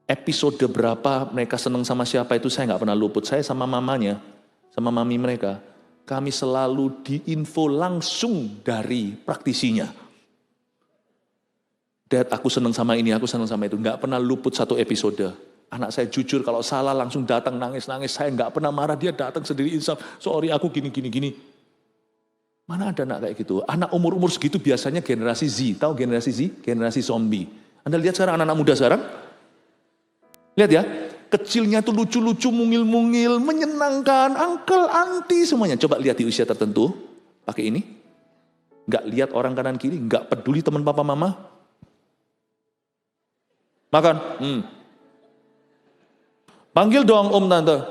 Episode berapa mereka seneng sama siapa itu saya gak pernah luput. Saya sama mamanya, sama mami mereka. Kami selalu diinfo langsung dari praktisinya. Dad, aku seneng sama ini, aku seneng sama itu. Gak pernah luput satu episode. Anak saya jujur kalau salah langsung datang nangis-nangis. Saya gak pernah marah, dia datang sendiri insaf. Sorry aku gini. Mana ada anak kayak gitu? Anak umur-umur segitu biasanya generasi Z. Tahu generasi Z? Generasi zombie. Anda lihat sekarang anak-anak muda sekarang? Lihat ya. Kecilnya tuh lucu-lucu, mungil-mungil, menyenangkan. Uncle, auntie, semuanya. Coba lihat di usia tertentu. Pakai ini. Nggak lihat orang kanan kiri. Nggak peduli teman papa mama. Makan. Panggil dong om tante.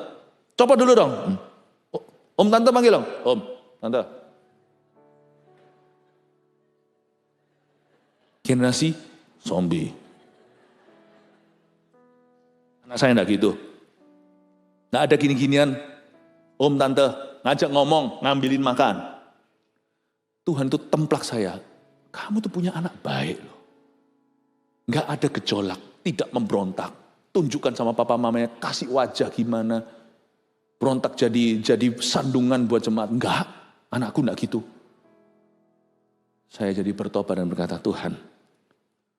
Coba dulu dong. Om tante panggil dong. Om, tante. Generasi zombie. Anak saya enggak gitu. Enggak ada gini-ginian, om tante ngajak ngomong, ngambilin makan. Tuhan tuh templak saya. Kamu tuh punya anak baik loh. Enggak ada gejolak, tidak memberontak. Tunjukkan sama papa mamanya, kasih wajah gimana. Berontak jadi sandungan buat jemaat. Enggak, anakku enggak gitu. Saya jadi bertobat dan berkata, Tuhan,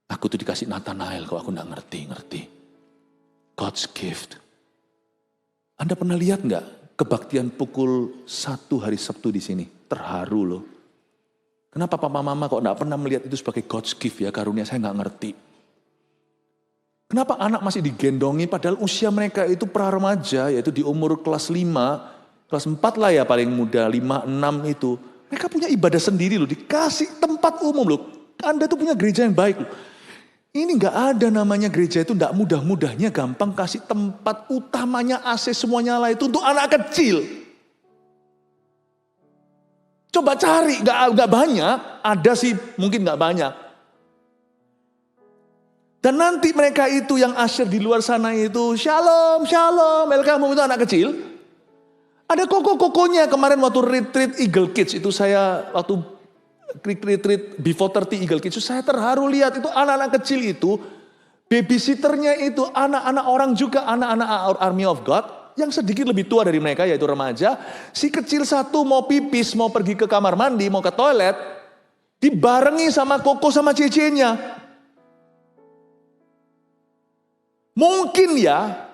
aku tuh dikasih Nathanael kalau aku enggak ngerti. God's gift. Anda pernah lihat enggak kebaktian pukul 1 hari Sabtu di sini? Terharu loh. Kenapa papa mama kok enggak pernah melihat itu sebagai God's gift ya, karunia? Saya enggak ngerti. Kenapa anak masih digendongi padahal usia mereka itu pra-remaja, yaitu di umur kelas 5, kelas 4 lah ya paling muda, 5, 6 itu. Mereka punya ibadah sendiri loh, dikasih tempat umum loh. Anda tuh punya gereja yang baik loh. Ini gak ada namanya gereja itu gak mudah-mudahnya gampang kasih tempat utamanya AC semuanya nyala itu untuk anak kecil. Coba cari, gak banyak, ada sih mungkin gak banyak. Dan nanti mereka itu yang asyir di luar sana itu, shalom, welcome itu anak kecil. Ada koko-kokonya kemarin waktu retreat Eagle Kids itu saya waktu retreat before 30 Eagle Kids itu saya terharu lihat itu anak-anak kecil itu babysitternya itu anak-anak orang juga, anak-anak Army of God yang sedikit lebih tua dari mereka yaitu remaja. Si kecil satu mau pipis, mau pergi ke kamar mandi, mau ke toilet, dibarengi sama koko sama cecenya. Mungkin ya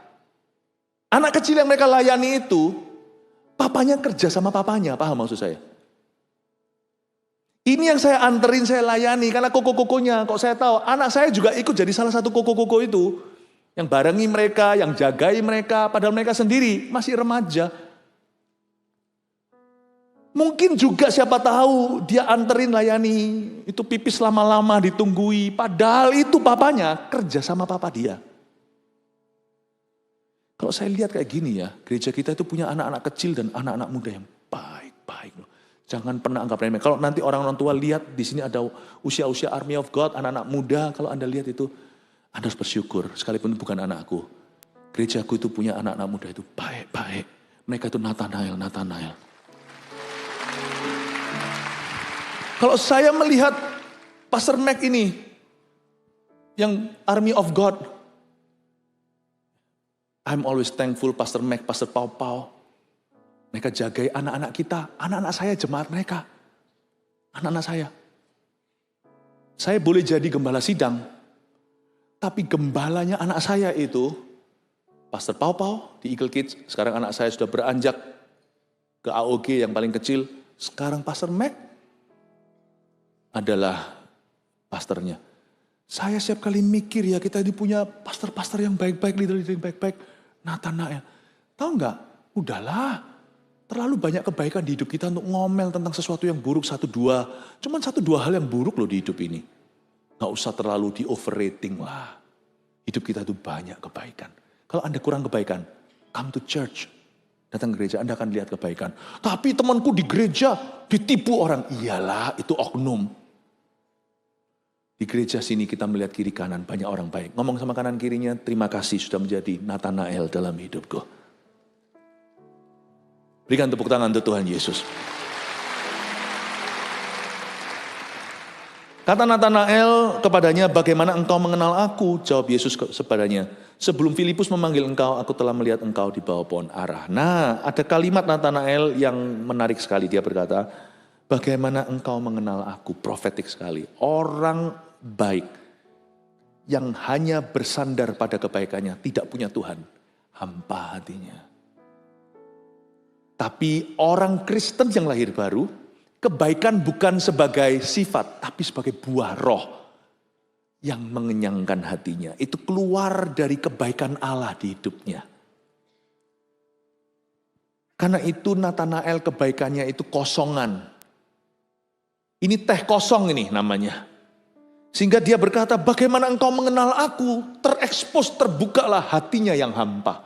anak kecil yang mereka layani itu papanya kerja sama papanya, paham maksud saya? Ini yang saya anterin, saya layani karena koko-kokonya. Kok saya tahu, anak saya juga ikut jadi salah satu koko-koko itu. Yang barengi mereka, yang jagai mereka, padahal mereka sendiri masih remaja. Mungkin juga siapa tahu dia anterin layani, itu pipis lama-lama ditunggui. Padahal itu papanya kerja sama papa dia. Kalau saya lihat kayak gini ya, gereja kita itu punya anak-anak kecil dan anak-anak muda yang baik-baik loh. Jangan pernah anggap remeh. Kalau nanti orang-orang tua lihat di sini ada usia-usia Army of God, anak-anak muda, kalau Anda lihat itu, Anda harus bersyukur, sekalipun itu bukan anakku. Gerejaku itu punya anak-anak muda itu baik-baik. Mereka itu Nathanael. Kalau saya melihat Pastor Mac ini, yang Army of God, I'm always thankful Pastor Mac, Pastor Pau. Mereka jagai anak-anak kita, anak-anak saya jemaat mereka. Anak-anak saya. Saya boleh jadi gembala sidang, tapi gembalanya anak saya itu, Pastor Pau di Eagle Kids, sekarang anak saya sudah beranjak ke AOG yang paling kecil, sekarang Pastor Mac adalah pastornya. Saya setiap kali mikir ya, kita ini punya pastor-pastor yang baik-baik, leader-leader yang baik-baik. Nathanael, tahu nggak? Udahlah, terlalu banyak kebaikan di hidup kita untuk ngomel tentang sesuatu yang buruk cuman 1-2 hal yang buruk loh di hidup ini. Nggak usah terlalu di overrating lah. Hidup kita itu banyak kebaikan. Kalau Anda kurang kebaikan, come to church. Datang ke gereja, Anda akan lihat kebaikan. Tapi temanku di gereja ditipu orang. Iyalah, itu oknum. Di gereja sini kita melihat kiri kanan, banyak orang baik. Ngomong sama kanan kirinya, terima kasih sudah menjadi Nathanael dalam hidupku. Berikan tepuk tangan untuk Tuhan Yesus. Kata Nathanael kepadanya, bagaimana engkau mengenal aku? Jawab Yesus kepadanya, sebelum Filipus memanggil engkau, aku telah melihat engkau di bawah pohon ara. Nah, ada kalimat Nathanael yang menarik sekali. Dia berkata, bagaimana engkau mengenal aku? Profetik sekali. Orang baik yang hanya bersandar pada kebaikannya, tidak punya Tuhan, hampa hatinya. Tapi orang Kristen yang lahir baru, kebaikan bukan sebagai sifat, tapi sebagai buah roh yang mengenyangkan hatinya. Itu keluar dari kebaikan Allah di hidupnya. Karena itu Nathanael kebaikannya itu kosongan. Ini teh kosong ini namanya. Sehingga dia berkata, bagaimana engkau mengenal aku? Terekspos, terbukalah hatinya yang hampa.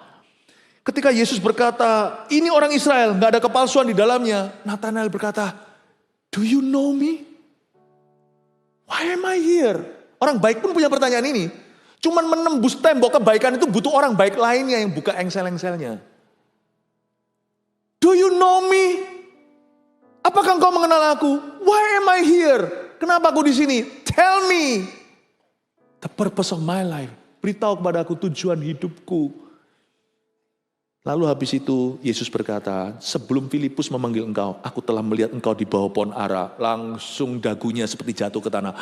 Ketika Yesus berkata, ini orang Israel, gak ada kepalsuan di dalamnya. Nathanael berkata, do you know me? Why am I here? Orang baik pun punya pertanyaan ini. Cuman menembus tembok kebaikan itu butuh orang baik lainnya yang buka engsel-engselnya. Do you know me? Apakah engkau mengenal aku? Why am I here? Kenapa aku di sini? Tell me the purpose of my life. Beritahu kepada aku tujuan hidupku. Lalu habis itu Yesus berkata, sebelum Filipus memanggil engkau, aku telah melihat engkau di bawah pohon ara. Langsung dagunya seperti jatuh ke tanah.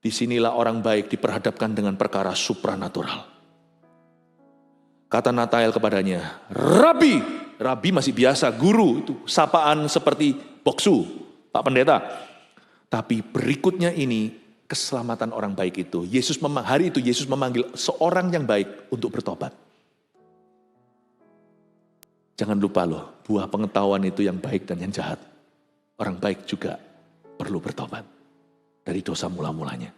Disinilah orang baik diperhadapkan dengan perkara supranatural. Kata Nathanael kepadanya, Rabi. Rabi masih biasa, guru, itu sapaan seperti boksu, Pak Pendeta. Tapi berikutnya ini keselamatan orang baik itu. Hari itu Yesus memanggil seorang yang baik untuk bertobat. Jangan lupa loh, buah pengetahuan itu yang baik dan yang jahat. Orang baik juga perlu bertobat dari dosa mula-mulanya.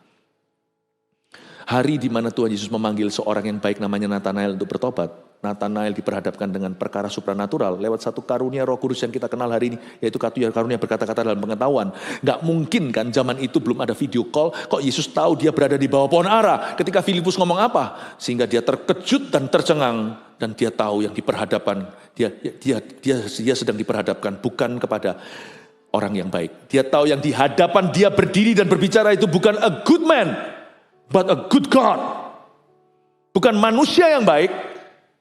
Hari di mana Tuhan Yesus memanggil seorang yang baik namanya Nathanael untuk bertobat. Nathanael diperhadapkan dengan perkara supranatural lewat satu karunia Roh Kudus yang kita kenal hari ini, yaitu karunia berkata-kata dalam pengetahuan. Gak mungkin kan zaman itu belum ada video call, kok Yesus tahu dia berada di bawah pohon ara ketika Filipus ngomong apa, sehingga dia terkejut dan tercengang dan dia tahu yang diperhadapkan, dia sedang diperhadapkan bukan kepada orang yang baik. Dia tahu yang di hadapan dia berdiri dan berbicara itu bukan a good man, but a good God. Bukan manusia yang baik,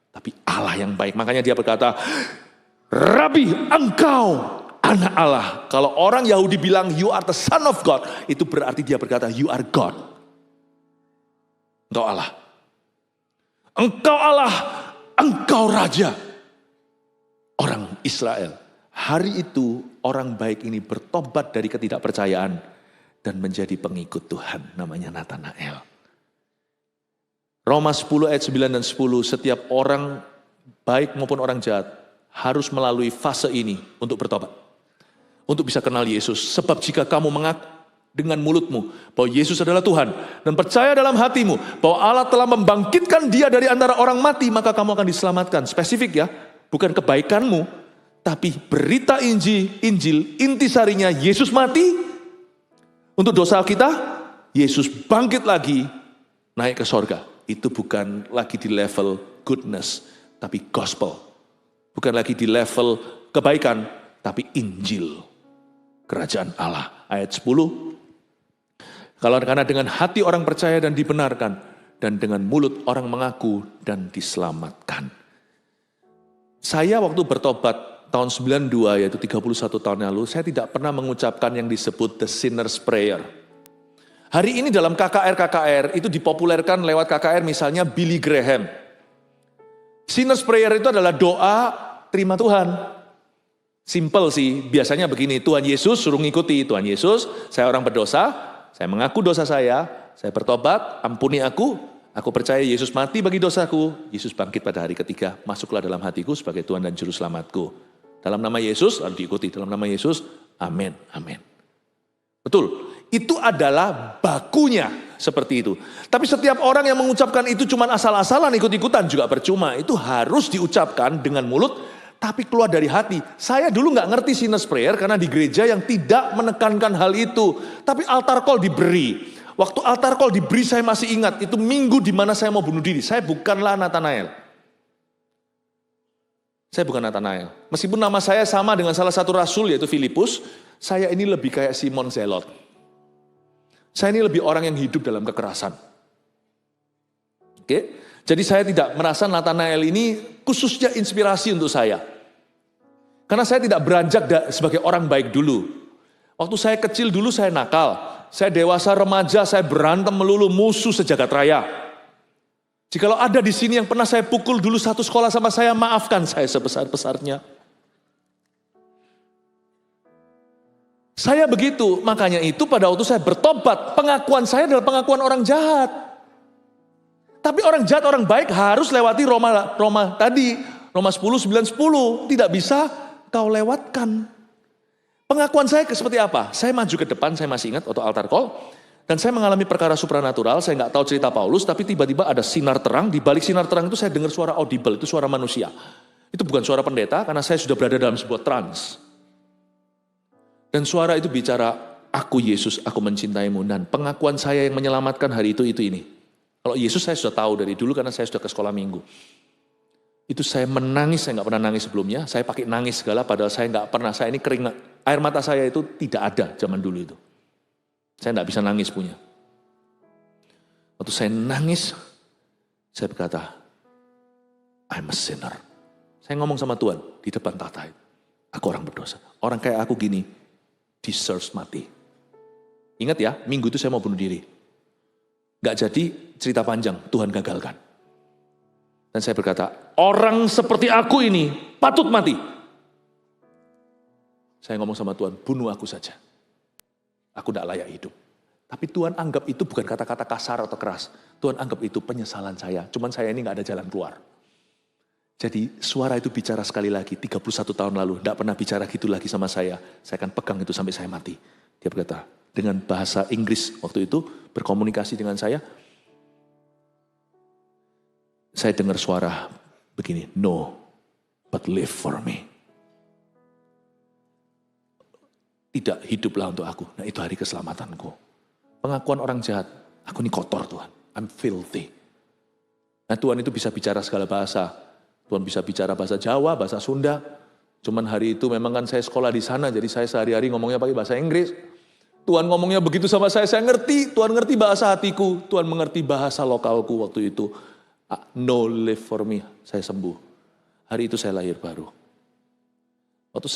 tapi Allah yang baik. Makanya dia berkata, Rabi, engkau anak Allah. Kalau orang Yahudi bilang, you are the son of God, itu berarti dia berkata, you are God. Engkau Allah. Engkau Allah, engkau Raja. Orang Israel. Hari itu orang baik ini bertobat dari ketidakpercayaan dan menjadi pengikut Tuhan. Namanya Nathanael. Roma 10 ayat 9 dan 10, setiap orang baik maupun orang jahat harus melalui fase ini untuk bertobat. Untuk bisa kenal Yesus. Sebab jika kamu mengaku dengan mulutmu bahwa Yesus adalah Tuhan dan percaya dalam hatimu bahwa Allah telah membangkitkan dia dari antara orang mati, maka kamu akan diselamatkan. Spesifik ya, bukan kebaikanmu, Tapi berita Injil, intisarinya Yesus mati untuk dosa kita, Yesus bangkit lagi, naik ke sorga. Itu bukan lagi di level goodness, tapi gospel. Bukan lagi di level kebaikan, tapi Injil. Kerajaan Allah. Ayat 10. Karena dengan hati orang percaya dan dibenarkan, dan dengan mulut orang mengaku dan diselamatkan. Saya waktu bertobat tahun 92, yaitu 31 tahun lalu, saya tidak pernah mengucapkan yang disebut the sinner's prayer. Hari ini dalam KKR itu dipopulerkan lewat KKR misalnya Billy Graham. Sinner's prayer itu adalah doa terima Tuhan. Simple sih, biasanya begini, Tuhan Yesus suruh ngikuti. Tuhan Yesus, saya orang berdosa, saya mengaku dosa saya bertobat, ampuni aku percaya Yesus mati bagi dosaku, Yesus bangkit pada hari ketiga, masuklah dalam hatiku sebagai Tuhan dan Juru Selamatku. Dalam nama Yesus, lalu diikuti. Dalam nama Yesus, amin, amin. Betul, itu adalah bakunya seperti itu. Tapi setiap orang yang mengucapkan itu cuma asal-asalan, ikut-ikutan juga percuma. Itu harus diucapkan dengan mulut, tapi keluar dari hati. Saya dulu nggak ngerti sinner's prayer karena di gereja yang tidak menekankan hal itu. Tapi altar call diberi. Waktu altar call diberi saya masih ingat, itu minggu di mana saya mau bunuh diri. Saya bukanlah Nathanael. Saya bukan Nathanael. Meskipun nama saya sama dengan salah satu rasul yaitu Filipus, saya ini lebih kayak Simon Zelot. Saya ini lebih orang yang hidup dalam kekerasan. Oke? Jadi saya tidak merasa Nathanael ini khususnya inspirasi untuk saya. Karena saya tidak beranjak sebagai orang baik dulu. Waktu saya kecil dulu saya nakal. Saya dewasa remaja, saya berantem melulu musuh sejagat raya. Jikalau ada di sini yang pernah saya pukul dulu satu sekolah sama saya, maafkan saya sebesar-besarnya. Saya begitu, makanya itu pada waktu saya bertobat, pengakuan saya adalah pengakuan orang jahat. Tapi orang jahat, orang baik harus lewati Roma 10, 9, 10. Tidak bisa kau lewatkan. Pengakuan saya seperti apa? Saya maju ke depan, saya masih ingat waktu altar call. Dan saya mengalami perkara supranatural, saya nggak tahu cerita Paulus, tapi tiba-tiba ada sinar terang, di balik sinar terang itu saya dengar suara audible, itu suara manusia. Itu bukan suara pendeta, karena saya sudah berada dalam sebuah trance. Dan suara itu bicara, aku Yesus, aku mencintaimu. Dan pengakuan saya yang menyelamatkan hari itu ini. Kalau Yesus saya sudah tahu dari dulu, karena saya sudah ke sekolah minggu. Itu saya menangis, saya nggak pernah nangis sebelumnya, saya pakai nangis segala, padahal saya nggak pernah, saya ini keringat, air mata saya itu tidak ada zaman dulu itu. Saya tidak bisa nangis punya. Waktu saya nangis, saya berkata, I'm a sinner. Saya ngomong sama Tuhan di depan tata itu. Aku orang berdosa. Orang kayak aku gini, deserves mati. Ingat ya, minggu itu saya mau bunuh diri. Gak jadi, cerita panjang, Tuhan gagalkan. Dan saya berkata, orang seperti aku ini patut mati. Saya ngomong sama Tuhan, bunuh aku saja. Aku tidak layak hidup. Tapi Tuhan anggap itu bukan kata-kata kasar atau keras. Tuhan anggap itu penyesalan saya. Cuman saya ini gak ada jalan keluar. Jadi suara itu bicara sekali lagi. 31 tahun lalu. Tidak pernah bicara gitu lagi sama saya. Saya akan pegang itu sampai saya mati. Dia berkata dengan bahasa Inggris waktu itu. Berkomunikasi dengan saya. Saya dengar suara begini. No, but live for me. Tidak, hiduplah untuk aku. Nah itu hari keselamatanku. Pengakuan orang jahat. Aku ini kotor Tuhan. I'm filthy. Nah Tuhan itu bisa bicara segala bahasa. Tuhan bisa bicara bahasa Jawa, bahasa Sunda. Cuman hari itu memang kan saya sekolah di sana. Jadi saya sehari-hari ngomongnya pakai bahasa Inggris. Tuhan ngomongnya begitu sama saya ngerti. Tuhan ngerti bahasa hatiku. Tuhan mengerti bahasa lokalku waktu itu. No, live for me. Saya sembuh. Hari itu saya lahir baru. Waktu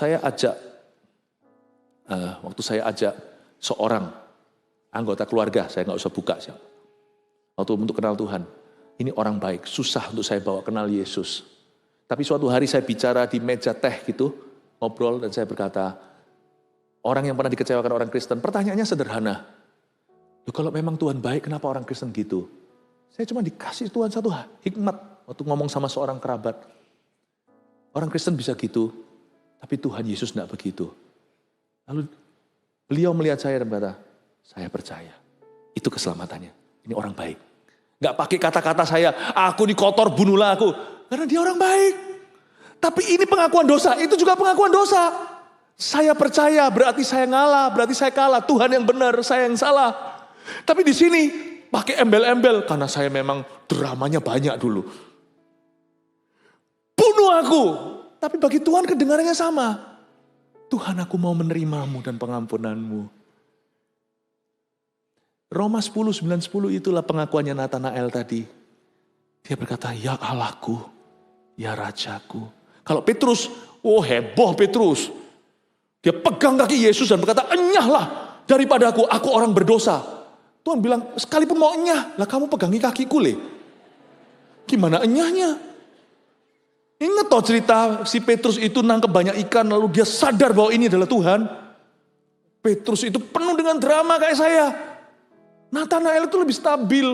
saya ajak seorang anggota keluarga, saya nggak usah buka siapa. Waktu untuk kenal Tuhan, ini orang baik, susah untuk saya bawa kenal Yesus. Tapi suatu hari saya bicara di meja teh gitu, ngobrol dan saya berkata, orang yang pernah dikecewakan orang Kristen, pertanyaannya sederhana. Kalau memang Tuhan baik, kenapa orang Kristen gitu? Saya cuma dikasih Tuhan satu hikmat waktu ngomong sama seorang kerabat. Orang Kristen bisa gitu, tapi Tuhan Yesus tidak begitu. Lalu beliau melihat saya dan berkata, saya percaya. Itu keselamatannya. Ini orang baik. Gak pakai kata-kata saya, aku ini kotor, bunuhlah aku. Karena dia orang baik. Tapi ini pengakuan dosa, itu juga pengakuan dosa. Saya percaya, berarti saya ngalah, berarti saya kalah. Tuhan yang benar, saya yang salah. Tapi di sini pakai embel-embel, karena saya memang dramanya banyak dulu. Bunuh aku. Tapi bagi Tuhan kedengarannya sama. Tuhan, aku mau menerimamu dan pengampunanmu. Roma 10, 9, 10 itulah pengakuannya Nathanael tadi. Dia berkata, ya Allahku, ya Rajaku. Kalau Petrus, oh heboh Petrus. Dia pegang kaki Yesus dan berkata, enyahlah daripada aku orang berdosa. Tuhan bilang, sekalipun mau enyah, lah kamu pegangi kakiku le. Gimana enyahnya? Ingat toh cerita si Petrus itu nangkep banyak ikan, lalu dia sadar bahwa ini adalah Tuhan. Petrus itu penuh dengan drama kayak saya. Nathanael itu lebih stabil.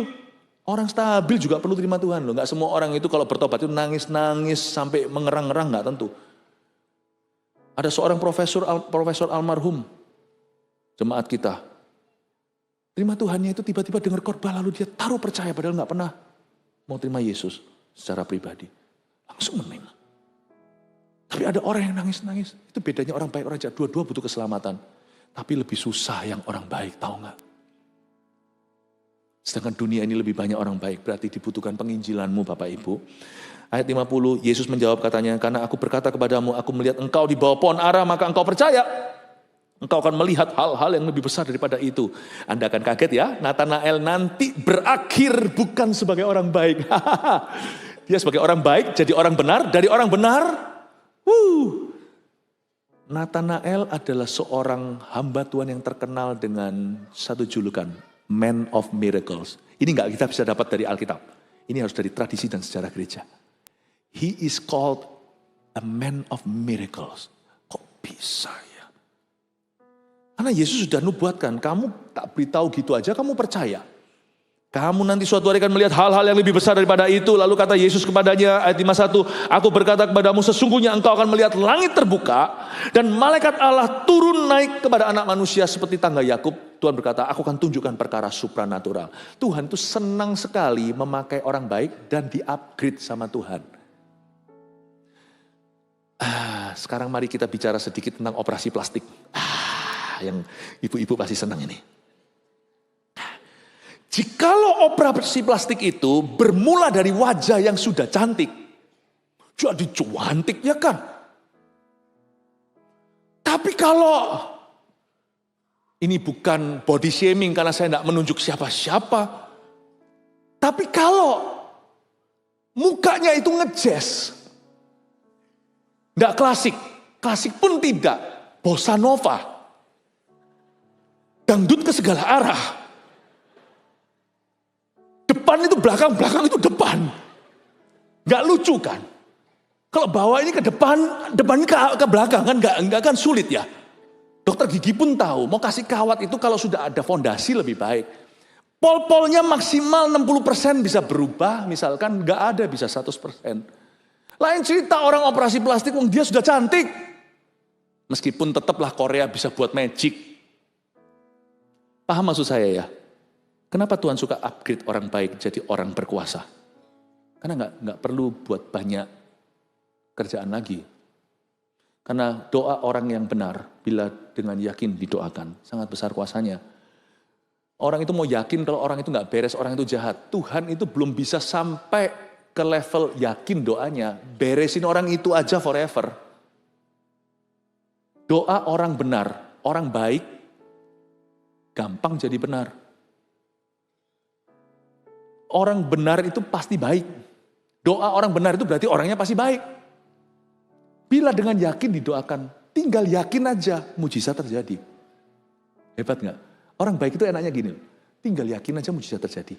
Orang stabil juga perlu terima Tuhan loh. Gak semua orang itu kalau bertobat itu nangis-nangis sampai mengerang-ngerang, gak tentu. Ada seorang profesor almarhum jemaat kita. Terima Tuhannya itu tiba-tiba dengar khotbah lalu dia taruh percaya padahal gak pernah mau terima Yesus secara pribadi. Langsung menerima. Tapi ada orang yang nangis-nangis. Itu bedanya orang baik, orang jahat. Dua-dua butuh keselamatan. Tapi lebih susah yang orang baik, tahu gak? Sedangkan dunia ini lebih banyak orang baik. Berarti dibutuhkan penginjilanmu Bapak Ibu. Ayat 50, Yesus menjawab katanya, karena aku berkata kepadamu, aku melihat engkau di bawah pohon ara, maka engkau percaya. Engkau akan melihat hal-hal yang lebih besar daripada itu. Anda akan kaget ya, Nathanael nanti berakhir bukan sebagai orang baik. Dia sebagai orang baik, jadi orang benar, dari orang benar. Nathanael adalah seorang hamba Tuhan yang terkenal dengan satu julukan, Man of Miracles. Ini enggak kita bisa dapat dari Alkitab. Ini harus dari tradisi dan sejarah gereja. He is called a man of miracles. Kok bisa ya? Karena Yesus sudah nubuatkan, kamu tak beritahu gitu aja, kamu percaya. Kamu nanti suatu hari akan melihat hal-hal yang lebih besar daripada itu. Lalu kata Yesus kepadanya, ayat 51, aku berkata kepadamu, sesungguhnya engkau akan melihat langit terbuka, dan malaikat Allah turun naik kepada anak manusia seperti tangga Yakub. Tuhan berkata, aku akan tunjukkan perkara supranatural. Tuhan itu senang sekali memakai orang baik dan di-upgrade sama Tuhan. Sekarang mari kita bicara sedikit tentang operasi plastik. Yang ibu-ibu pasti senang ini. Jikalau operasi plastik itu bermula dari wajah yang sudah cantik, jadi cantik ya kan? Tapi kalau ini bukan body shaming karena saya tidak menunjuk siapa-siapa, tapi kalau mukanya itu ngejazz, tidak klasik, klasik pun tidak, bossa nova, dangdut ke segala arah. Depan itu belakang, belakang itu depan. Gak lucu kan? Kalau bawa ini ke depan, depan ke belakang kan gak kan sulit ya. Dokter gigi pun tahu, mau kasih kawat itu kalau sudah ada fondasi lebih baik. Pol-polnya maksimal 60% bisa berubah, misalkan gak ada bisa 100%. Lain cerita orang operasi plastik, dia sudah cantik. Meskipun tetaplah Korea bisa buat magic. Paham maksud saya ya? Kenapa Tuhan suka upgrade orang baik jadi orang berkuasa? Karena nggak perlu buat banyak kerjaan lagi. Karena doa orang yang benar, bila dengan yakin didoakan, sangat besar kuasanya. Orang itu mau yakin kalau orang itu nggak beres, orang itu jahat. Tuhan itu belum bisa sampai ke level yakin doanya, beresin orang itu aja forever. Doa orang benar, orang baik, gampang jadi benar. Orang benar itu pasti baik. Doa orang benar itu berarti orangnya pasti baik. Bila dengan yakin didoakan, tinggal yakin aja, mujizat terjadi. Hebat gak? Orang baik itu enaknya gini, tinggal yakin aja mujizat terjadi.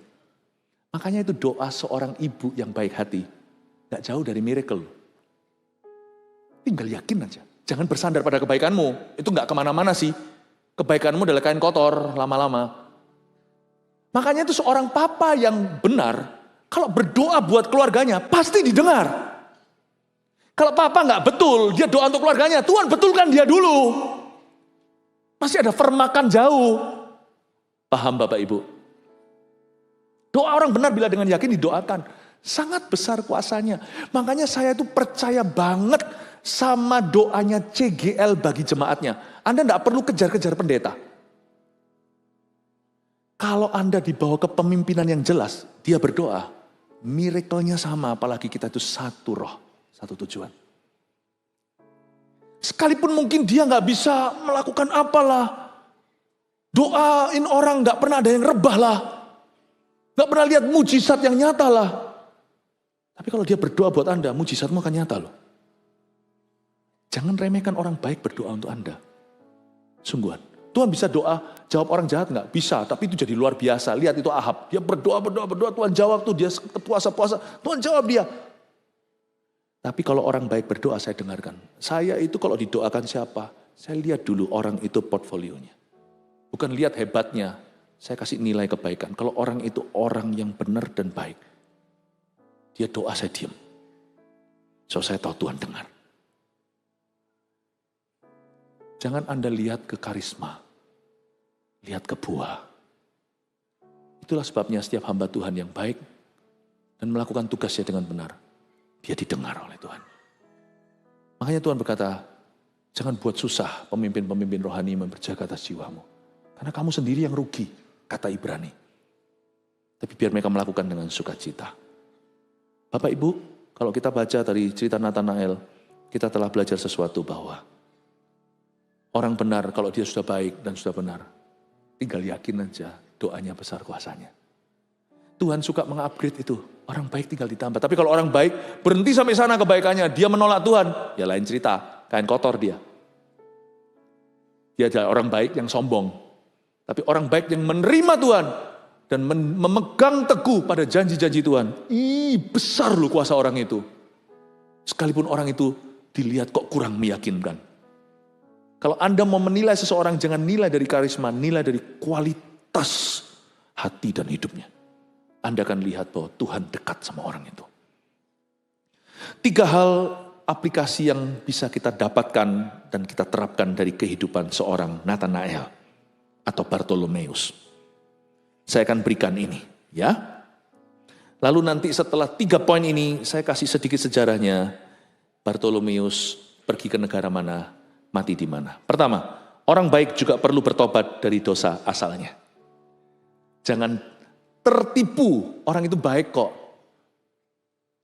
Makanya itu doa seorang ibu yang baik hati, gak jauh dari miracle. Tinggal yakin aja, jangan bersandar pada kebaikanmu, itu gak kemana-mana sih. Kebaikanmu adalah kain kotor lama-lama. Makanya itu seorang papa yang benar, kalau berdoa buat keluarganya, pasti didengar. Kalau papa nggak betul, dia doa untuk keluarganya, Tuhan betulkan dia dulu. Masih ada firmakan jauh. Paham Bapak Ibu? Doa orang benar bila dengan yakin didoakan. Sangat besar kuasanya. Makanya saya itu percaya banget sama doanya CGL bagi jemaatnya. Anda tidak perlu kejar-kejar pendeta. Kalau Anda dibawa ke pemimpinan yang jelas, dia berdoa, miracle-nya sama, apalagi kita itu satu roh, satu tujuan. Sekalipun mungkin dia nggak bisa melakukan apalah, doain orang nggak pernah ada yang rebah lah, nggak pernah lihat mujizat yang nyata lah. Tapi kalau dia berdoa buat Anda, mujizatmu akan nyata loh. Jangan remehkan orang baik berdoa untuk Anda. Sungguhan. Tuhan bisa doa, jawab orang jahat nggak? Bisa, tapi itu jadi luar biasa. Lihat itu Ahab, dia berdoa, Tuhan jawab tuh, dia puasa, Tuhan jawab dia. Tapi kalau orang baik berdoa, saya dengarkan. Saya itu kalau didoakan siapa, saya lihat dulu orang itu portfolionya. Bukan lihat hebatnya, saya kasih nilai kebaikan. Kalau orang itu orang yang benar dan baik, dia doa saya diam. So saya tahu Tuhan dengar. Jangan Anda lihat ke karisma, lihat ke buah. Itulah sebabnya setiap hamba Tuhan yang baik dan melakukan tugasnya dengan benar, dia didengar oleh Tuhan. Makanya Tuhan berkata, jangan buat susah pemimpin-pemimpin rohani berjaga atas jiwamu. Karena kamu sendiri yang rugi, kata Ibrani. Tapi biar mereka melakukan dengan sukacita. Bapak Ibu, kalau kita baca dari cerita Nathanael, kita telah belajar sesuatu bahwa orang benar kalau dia sudah baik dan sudah benar, tinggal yakin aja doanya besar kuasanya. Tuhan suka mengupgrade itu, orang baik tinggal ditambah. Tapi kalau orang baik berhenti sampai sana kebaikannya, dia menolak Tuhan, ya lain cerita, kain kotor dia. Dia adalah orang baik yang sombong. Tapi orang baik yang menerima Tuhan dan memegang teguh pada janji-janji Tuhan. Besar loh kuasa orang itu. Sekalipun orang itu dilihat kok kurang meyakinkan. Kalau Anda mau menilai seseorang, jangan nilai dari karisma, nilai dari kualitas hati dan hidupnya. Anda akan lihat bahwa Tuhan dekat sama orang itu. 3 hal aplikasi yang bisa kita dapatkan dan kita terapkan dari kehidupan seorang Nathanael atau Bartolomeus. Saya akan berikan ini, ya. Lalu nanti setelah 3 poin ini, saya kasih sedikit sejarahnya. Bartolomeus pergi ke negara mana, mati di mana. Pertama, orang baik juga perlu bertobat dari dosa asalnya. Jangan tertipu, orang itu baik kok.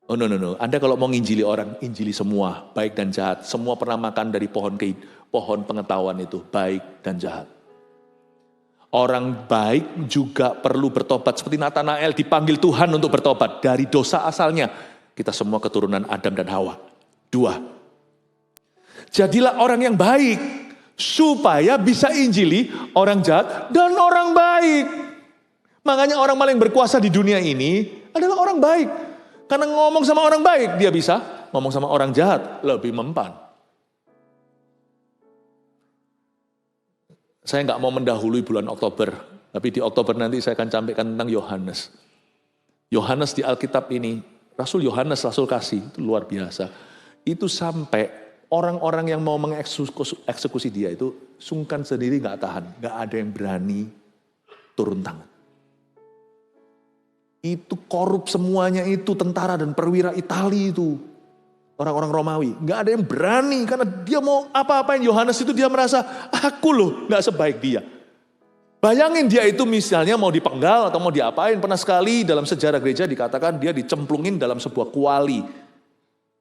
Oh no. Anda kalau mau nginjili orang, injili semua, baik dan jahat. Semua pernah makan dari pohon pengetahuan itu, baik dan jahat. Orang baik juga perlu bertobat. Seperti Nathanael dipanggil Tuhan untuk bertobat dari dosa asalnya. Kita semua keturunan Adam dan Hawa. 2. Jadilah orang yang baik, supaya bisa injili orang jahat dan orang baik. Makanya orang paling berkuasa di dunia ini adalah orang baik. Karena ngomong sama orang baik, dia bisa ngomong sama orang jahat, lebih mempan. Saya nggak mau mendahului bulan Oktober, tapi di Oktober nanti saya akan sampaikan tentang Yohanes. Yohanes di Alkitab ini, Rasul Yohanes, Rasul kasih, itu luar biasa. Itu sampai orang-orang yang mau mengeksekusi dia itu sungkan sendiri, nggak tahan, nggak ada yang berani turun tangan. Itu korup semuanya itu, tentara dan perwira Italia itu, orang-orang Romawi, nggak ada yang berani karena dia mau apa-apain Yohanes itu, dia merasa aku loh nggak sebaik dia. Bayangin dia itu misalnya mau dipenggal atau mau diapain, pernah sekali dalam sejarah gereja dikatakan dia dicemplungin dalam sebuah kuali.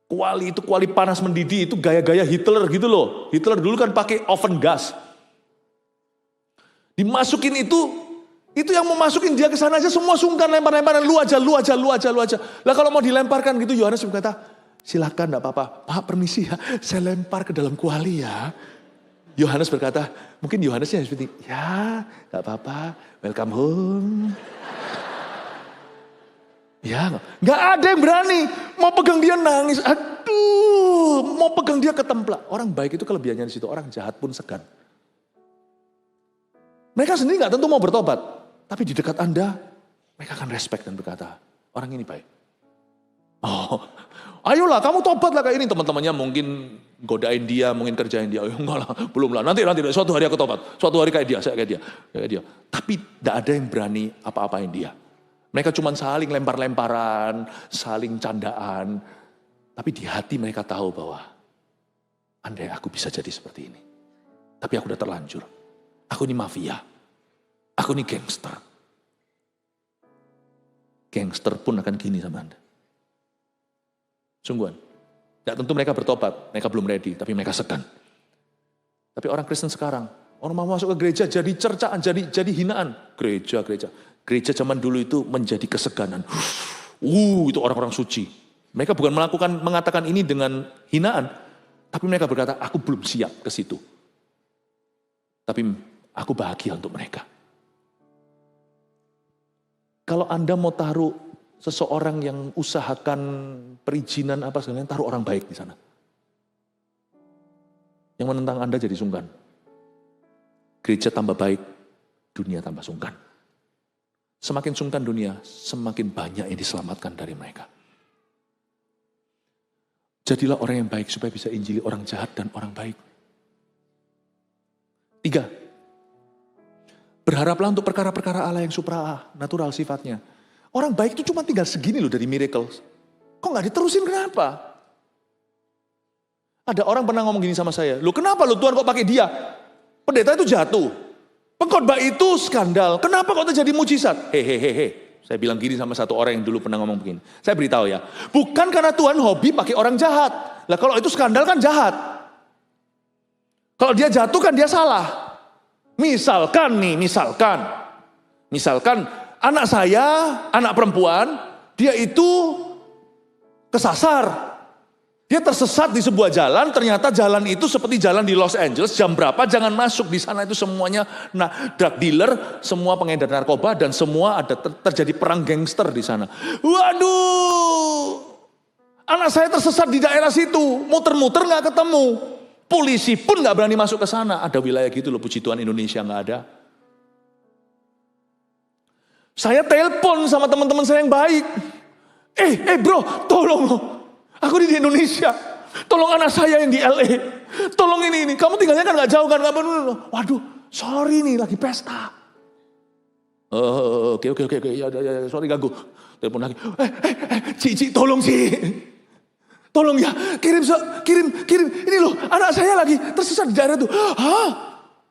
Kuali itu kuali panas mendidih, itu gaya-gaya Hitler gitu loh. Hitler dulu kan pakai oven gas. Dimasukin itu yang mau masukin dia ke sana aja semua sungkan, lempar-lemparan, lu aja. Lah kalau mau dilemparkan gitu, Yohanes berkata, silakan enggak apa-apa. Pak permisi ya, saya lempar ke dalam kuali ya. Yohanes berkata, mungkin Yohanesnya seperti, ya enggak apa-apa, welcome home. Ya, enggak ada yang berani. Mau pegang dia nangis, aduh, mau pegang dia ketemplak. Orang baik itu kelebihannya di situ, orang jahat pun segan. Mereka sendiri enggak tentu mau bertobat. Tapi di dekat Anda, mereka akan respect dan berkata, orang ini baik. Oh, ayolah kamu tobatlah kayak ini. Teman-temannya mungkin godain dia, mungkin kerjain dia. Oh, enggak lah, belum lah. Nanti suatu hari aku tobat. Suatu hari kayak dia, saya kayak dia. Tapi tidak ada yang berani apa-apain dia. Mereka cuma saling lempar-lemparan, saling candaan. Tapi di hati mereka tahu bahwa andai aku bisa jadi seperti ini. Tapi aku udah terlanjur. Aku ini mafia. Aku ini gangster. Gangster pun akan gini sama Anda. Sungguhan. Tidak tentu mereka bertobat, mereka belum ready, tapi mereka segan. Tapi orang Kristen sekarang, orang mau masuk ke gereja jadi cercaan, jadi hinaan. Gereja zaman dulu itu menjadi keseganan. Itu orang-orang suci. Mereka bukan mengatakan ini dengan hinaan, tapi mereka berkata, aku belum siap ke situ. Tapi aku bahagia untuk mereka. Kalau Anda mau taruh seseorang yang usahakan perizinan apa segala, taruh orang baik di sana. Yang menentang Anda jadi sungkan. Gereja tambah baik, dunia tambah sungkan. Semakin sungkan dunia, semakin banyak yang diselamatkan dari mereka. Jadilah orang yang baik supaya bisa injili orang jahat dan orang baik. 3. Berharaplah untuk perkara-perkara Allah yang supranatural sifatnya. Orang baik itu cuma tinggal segini loh dari miracles. Kok gak diterusin, kenapa? Ada orang pernah ngomong gini sama saya, loh kenapa lo Tuhan kok pakai dia? Pendeta itu jatuh. Pengkhotbah itu skandal. Kenapa kok terjadi mujizat? Hehehe. Saya bilang gini sama satu orang yang dulu pernah ngomong begini. Saya beritahu ya, bukan karena Tuhan hobi pakai orang jahat. Lah kalau itu skandal kan jahat. Kalau dia jatuh kan dia salah. Misalkan anak saya, anak perempuan, dia itu kesasar. Dia tersesat di sebuah jalan, ternyata jalan itu seperti jalan di Los Angeles, jam berapa jangan masuk, di sana itu semuanya drug dealer, semua pengedar narkoba, dan semua ada terjadi perang gangster di sana. Waduh, anak saya tersesat di daerah situ, muter-muter gak ketemu. Polisi pun gak berani masuk ke sana. Ada wilayah gitu loh, puji Tuhan Indonesia gak ada. Saya telepon sama teman-teman saya yang baik. Bro, tolong. Aku di Indonesia. Tolong anak saya yang di LA. Tolong ini. Kamu tinggalnya kan gak jauh kan? Waduh, sorry nih lagi pesta. Oke. Ya, sorry ganggu. Telepon lagi. Cici, tolong sih. Tolong ya, kirim. Ini loh, anak saya lagi tersesat di daerah itu. Hah?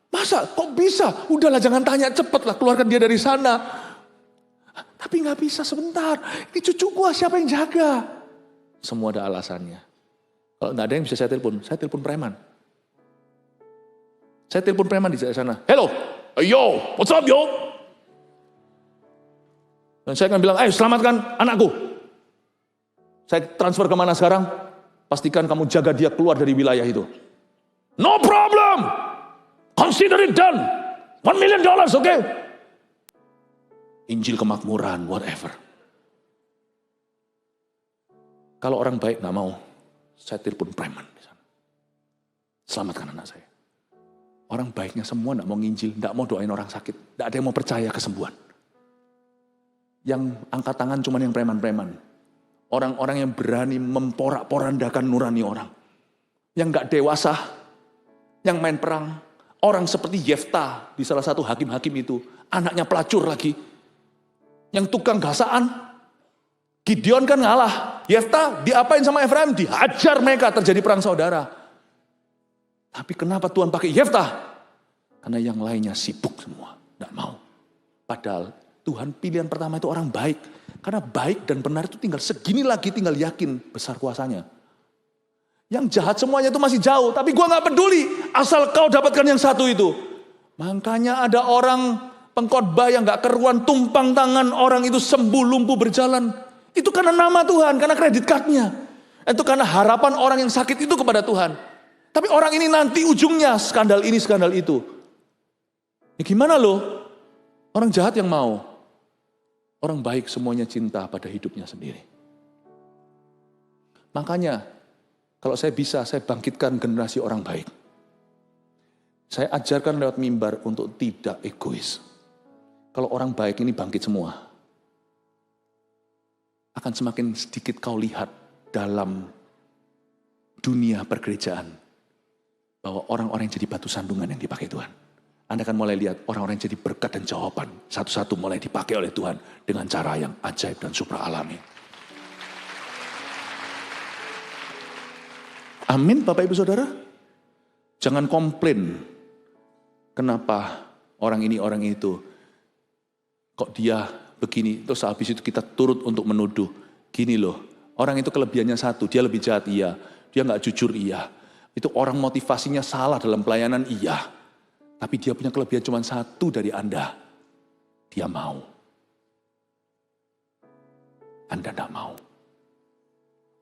Masa? Kok bisa? Udahlah, jangan tanya, cepatlah keluarkan dia dari sana. Tapi nggak bisa, sebentar. Ini cucu gua, siapa yang jaga? Semua ada alasannya. Kalau nggak ada yang bisa saya telepon preman. Saya telepon preman di sana. Hello, yo, what's up yo? Dan saya akan bilang, ayo selamatkan anakku. Saya transfer kemana sekarang? Pastikan kamu jaga dia keluar dari wilayah itu. No problem. Consider it done. $1 million, okay? Injil kemakmuran, whatever. Kalau orang baik gak mau, saya telepon preman di sana. Selamatkan anak saya. Orang baiknya semua gak mau nginjil, gak mau doain orang sakit. Gak ada yang mau percaya kesembuhan. Yang angkat tangan cuma yang preman-preman. Orang-orang yang berani memporak-porandakan nurani orang. Yang gak dewasa, yang main perang. Orang seperti Yefta di salah satu hakim-hakim itu. Anaknya pelacur lagi. Yang tukang gasaan. Gideon kan ngalah. Yefta diapain sama Efraim? Dihajar mereka, terjadi perang saudara. Tapi kenapa Tuhan pakai Yefta? Karena yang lainnya sibuk semua. Gak mau. Padahal Tuhan pilihan pertama itu orang baik. Karena baik dan benar itu tinggal segini lagi, tinggal yakin besar kuasanya. Yang jahat semuanya itu masih jauh, tapi gue gak peduli. Asal kau dapatkan yang satu itu. Makanya ada orang pengkhotbah yang gak keruan, tumpang tangan, orang itu sembuh, lumpuh berjalan. Itu karena nama Tuhan, karena kredit cardnya. Itu karena harapan orang yang sakit itu kepada Tuhan. Tapi orang ini nanti ujungnya skandal ini, skandal itu. Ya gimana loh? Orang jahat yang mau. Orang baik semuanya cinta pada hidupnya sendiri. Makanya, kalau saya bisa, saya bangkitkan generasi orang baik. Saya ajarkan lewat mimbar untuk tidak egois. Kalau orang baik ini bangkit semua, akan semakin sedikit kau lihat dalam dunia pergerejaan bahwa orang-orang yang jadi batu sandungan yang dipakai Tuhan. Anda akan mulai lihat orang-orang yang jadi berkat dan jawaban. Satu-satu mulai dipakai oleh Tuhan dengan cara yang ajaib dan supra alami. Amin Bapak Ibu Saudara. Jangan komplain. Kenapa orang ini orang itu. Kok dia begini. Terus habis itu kita turut untuk menuduh. Gini loh. Orang itu kelebihannya satu. Dia lebih jahat iya. Dia gak jujur iya. Itu orang motivasinya salah dalam pelayanan iya. Tapi dia punya kelebihan cuma satu dari Anda. Dia mau. Anda tidak mau.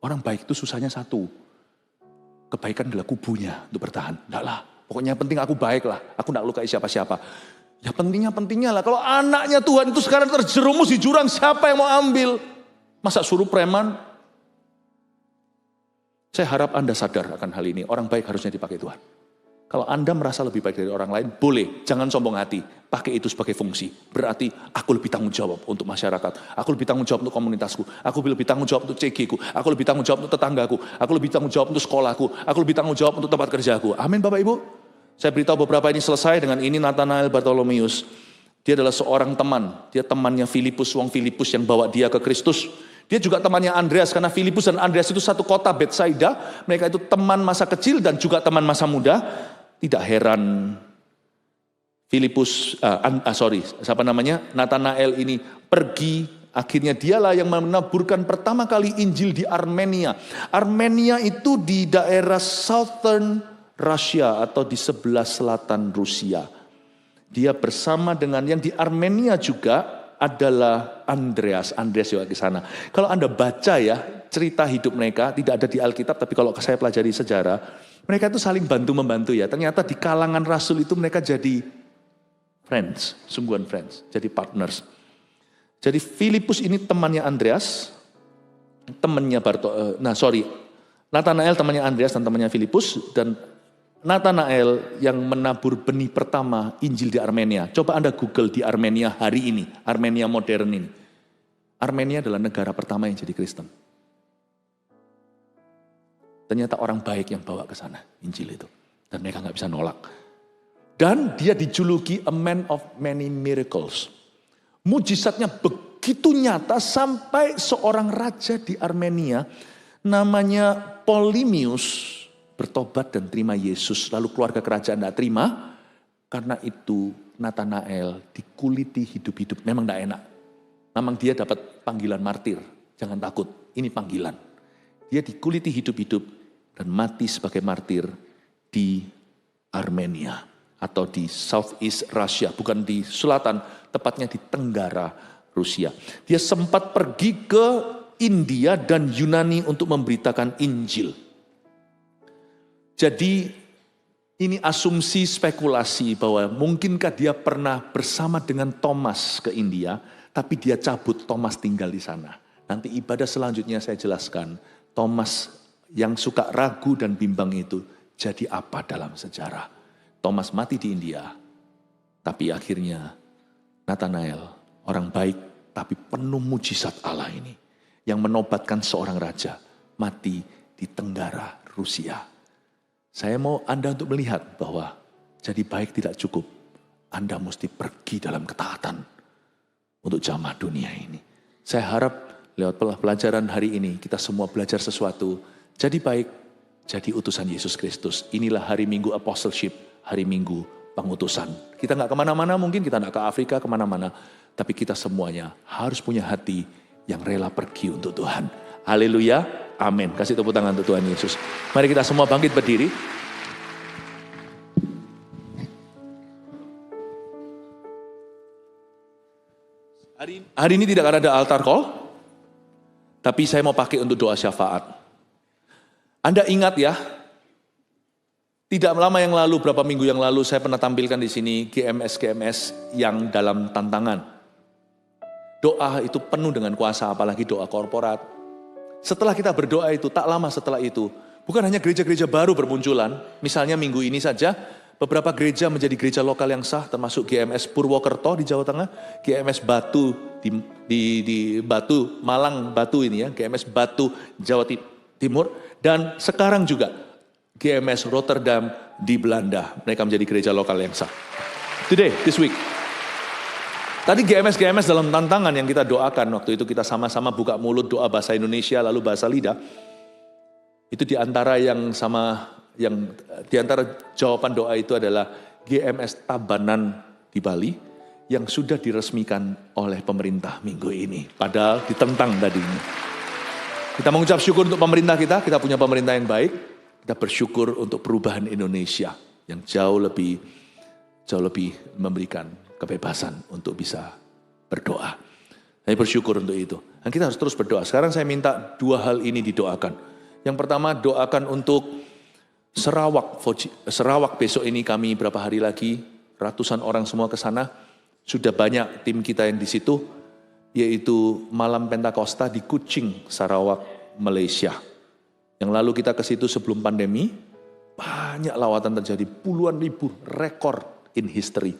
Orang baik itu susahnya satu. Kebaikan adalah kubunya untuk bertahan. Tidak lah. Pokoknya yang penting aku baik lah. Aku tidak lukai siapa-siapa. Ya pentingnya lah. Kalau anaknya Tuhan itu sekarang terjerumus di jurang. Siapa yang mau ambil? Masa suruh preman? Saya harap Anda sadar akan hal ini. Orang baik harusnya dipakai Tuhan. Kalau Anda merasa lebih baik dari orang lain, boleh. Jangan sombong hati. Pakai itu sebagai fungsi. Berarti aku lebih tanggung jawab untuk masyarakat. Aku lebih tanggung jawab untuk komunitasku. Aku lebih tanggung jawab untuk CG ku. Aku lebih tanggung jawab untuk tetanggaku. Aku lebih tanggung jawab untuk sekolahku. Aku lebih tanggung jawab untuk tempat kerjaku. Amin Bapak Ibu. Saya beritahu beberapa ini selesai dengan ini Nathanael Bartholomeus. Dia adalah seorang teman. Dia temannya Filipus, wong Filipus yang bawa dia ke Kristus. Dia juga temannya Andreas, karena Filipus dan Andreas itu satu kota Betsaida. Mereka itu teman masa kecil dan juga teman masa muda. Tidak heran Nathanael ini pergi. Akhirnya dialah yang menaburkan pertama kali Injil di Armenia. Armenia itu di daerah Southern Russia atau di sebelah selatan Rusia. Dia bersama dengan yang di Armenia juga adalah Andreas. Andreas juga ke sana. Kalau Anda baca ya cerita hidup mereka, tidak ada di Alkitab, tapi kalau saya pelajari sejarah, mereka itu saling bantu-membantu ya. Ternyata di kalangan rasul itu mereka jadi friends, sungguhan friends, jadi partners. Jadi Filipus ini temannya Andreas, Nathanael temannya Andreas dan temannya Filipus, dan Nathanael yang menabur benih pertama Injil di Armenia. Coba Anda Google di Armenia hari ini, Armenia modern ini. Armenia adalah negara pertama yang jadi Kristen. Ternyata orang baik yang bawa ke sana Injil itu. Dan mereka gak bisa nolak. Dan dia dijuluki a man of many miracles. Mujizatnya begitu nyata sampai seorang raja di Armenia namanya Polimius bertobat dan terima Yesus. Lalu keluarga kerajaan tidak terima. Karena itu Nathanael dikuliti hidup-hidup. Memang tidak enak. Memang dia dapat panggilan martir. Jangan takut, ini panggilan. Dia dikuliti hidup-hidup dan mati sebagai martir di Armenia atau di Southeast Russia, bukan di selatan, tepatnya di tenggara Rusia. Dia sempat pergi ke India dan Yunani untuk memberitakan Injil. Jadi ini asumsi spekulasi bahwa mungkinkah dia pernah bersama dengan Thomas ke India, tapi dia cabut, Thomas tinggal di sana. Nanti ibadah selanjutnya saya jelaskan, Thomas yang suka ragu dan bimbang itu jadi apa dalam sejarah. Thomas mati di India, tapi akhirnya Nathanael, orang baik tapi penuh mujizat Allah ini, yang menobatkan seorang raja, mati di tenggara Rusia. Saya mau Anda untuk melihat bahwa jadi baik tidak cukup. Anda mesti pergi dalam ketaatan untuk jamaah dunia ini. Saya harap lewat pelajaran hari ini kita semua belajar sesuatu. Jadi baik, jadi utusan Yesus Kristus. Inilah hari Minggu Apostleship, hari Minggu pengutusan. Kita nggak kemana-mana mungkin, kita nggak ke Afrika kemana-mana. Tapi kita semuanya harus punya hati yang rela pergi untuk Tuhan. Haleluya, amin. Kasih tepuk tangan untuk Tuhan Yesus. Mari kita semua bangkit berdiri. Hari ini tidak ada altar call, tapi saya mau pakai untuk doa syafaat. Anda ingat ya, tidak lama yang lalu, berapa minggu yang lalu saya pernah tampilkan di sini GMS yang dalam tantangan. Doa itu penuh dengan kuasa, apalagi doa korporat. Setelah kita berdoa itu, tak lama setelah itu, bukan hanya gereja-gereja baru bermunculan, misalnya minggu ini saja, beberapa gereja menjadi gereja lokal yang sah, termasuk GMS Purwokerto di Jawa Tengah, GMS Batu di Batu, Malang Batu ini ya, GMS Batu Jawa Timur, dan sekarang juga GMS Rotterdam di Belanda. Mereka menjadi gereja lokal yang sah. Today, this week. Tadi GMS dalam tantangan yang kita doakan, waktu itu kita sama-sama buka mulut doa bahasa Indonesia lalu bahasa lidah. Itu diantara jawaban doa itu adalah GMS Tabanan di Bali yang sudah diresmikan oleh pemerintah minggu ini. Padahal ditentang tadinya. Kita mengucap syukur untuk pemerintah kita punya pemerintah yang baik. Kita bersyukur untuk perubahan Indonesia yang jauh lebih memberikan kebebasan untuk bisa berdoa. Saya bersyukur untuk itu. Dan kita harus terus berdoa. Sekarang saya minta 2 hal ini didoakan. Yang pertama, doakan untuk Sarawak besok ini kami berapa hari lagi, ratusan orang semua ke sana. Sudah banyak tim kita yang di situ, yaitu Malam Pentakosta di Kuching, Sarawak, Malaysia. Yang lalu kita ke situ sebelum pandemi, banyak lawatan terjadi, puluhan ribu, rekor in history.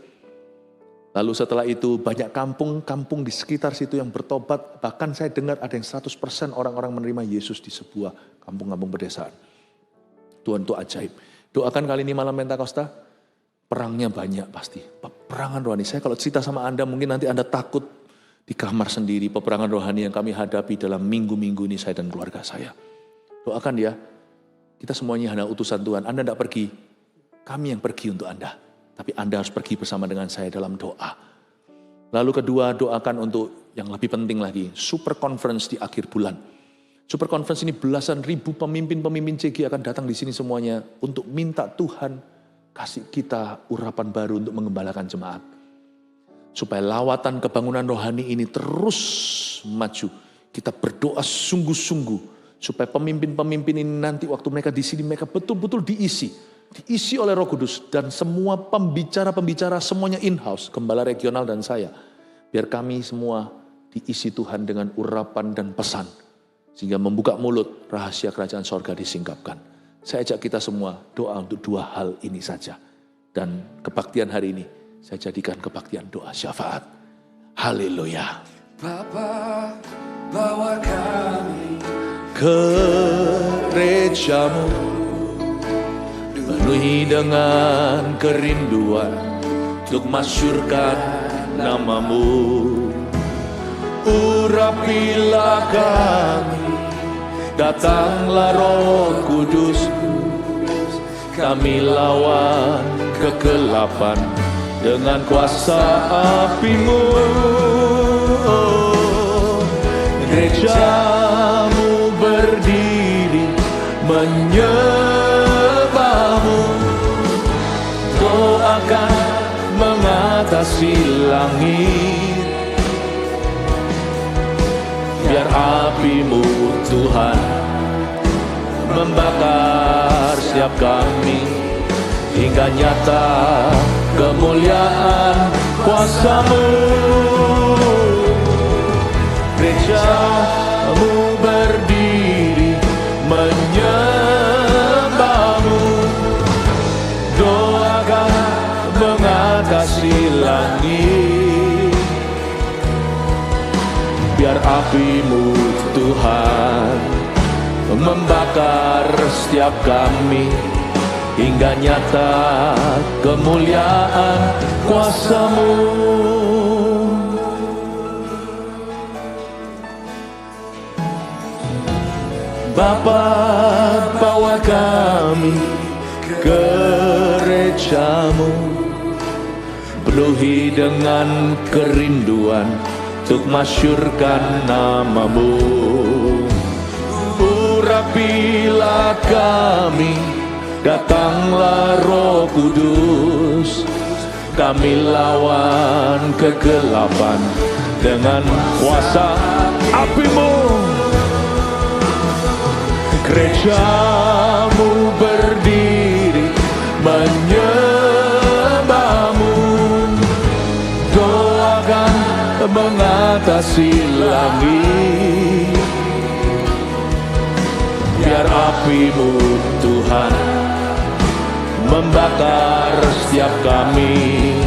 Lalu setelah itu banyak kampung-kampung di sekitar situ yang bertobat. Bahkan saya dengar ada yang 100% orang-orang menerima Yesus di sebuah kampung-kampung pedesaan. Tuhan itu ajaib. Doakan kali ini Malam Pentakosta, perangnya banyak pasti. Peperangan rohani. Saya kalau cerita sama Anda mungkin nanti Anda takut di kamar sendiri. Peperangan rohani yang kami hadapi dalam minggu-minggu ini saya dan keluarga saya. Doakan ya, kita semuanya hanya utusan Tuhan. Anda tidak pergi, kami yang pergi untuk Anda. Tapi Anda harus pergi bersama dengan saya dalam doa. Lalu kedua, doakan untuk yang lebih penting lagi, Super Conference di akhir bulan. Super Conference ini belasan ribu pemimpin-pemimpin CG akan datang di sini semuanya untuk minta Tuhan kasih kita urapan baru untuk mengembalakan jemaat. Supaya lawatan kebangunan rohani ini terus maju. Kita berdoa sungguh-sungguh supaya pemimpin-pemimpin ini nanti waktu mereka di sini mereka betul-betul diisi oleh Roh Kudus dan semua pembicara-pembicara semuanya in-house, gembala regional dan saya. Biar kami semua diisi Tuhan dengan urapan dan pesan sehingga membuka mulut rahasia kerajaan sorga disingkapkan. Saya ajak kita semua doa untuk 2 hal ini saja. Dan kebaktian hari ini saya jadikan kebaktian doa syafaat. Haleluya. Bapa, bawa kami ke gerejamu, penuhi dengan kerinduan untuk masyurkan namamu. Urapilah kami, datanglah Roh Kudus, kami lawan kegelapan dengan kuasa api-Mu. Gereja-Mu berdiri menyembah-Mu, doakan mengatasi langit. Biar api-Mu Tuhan membakar setiap kami hingga nyata kemuliaan kuasa-Mu. Gereja-Mu berdiri menyembah-Mu, doakan mengatasi langit. Biar api-Mu Tuhan membakar setiap kami hingga nyata kemuliaan kuasa-Mu. Bapa, bawa kami ke gereja-Mu, penuhi dengan kerinduan untuk masyurkan nama-Mu. Urapilah kami, datanglah Roh Kudus, kami lawan kegelapan dengan kuasa api-Mu. Gereja-Mu berdiri menyembah-Mu, doakan mengatasi langit. Biar api-Mu Tuhan membakar setiap kami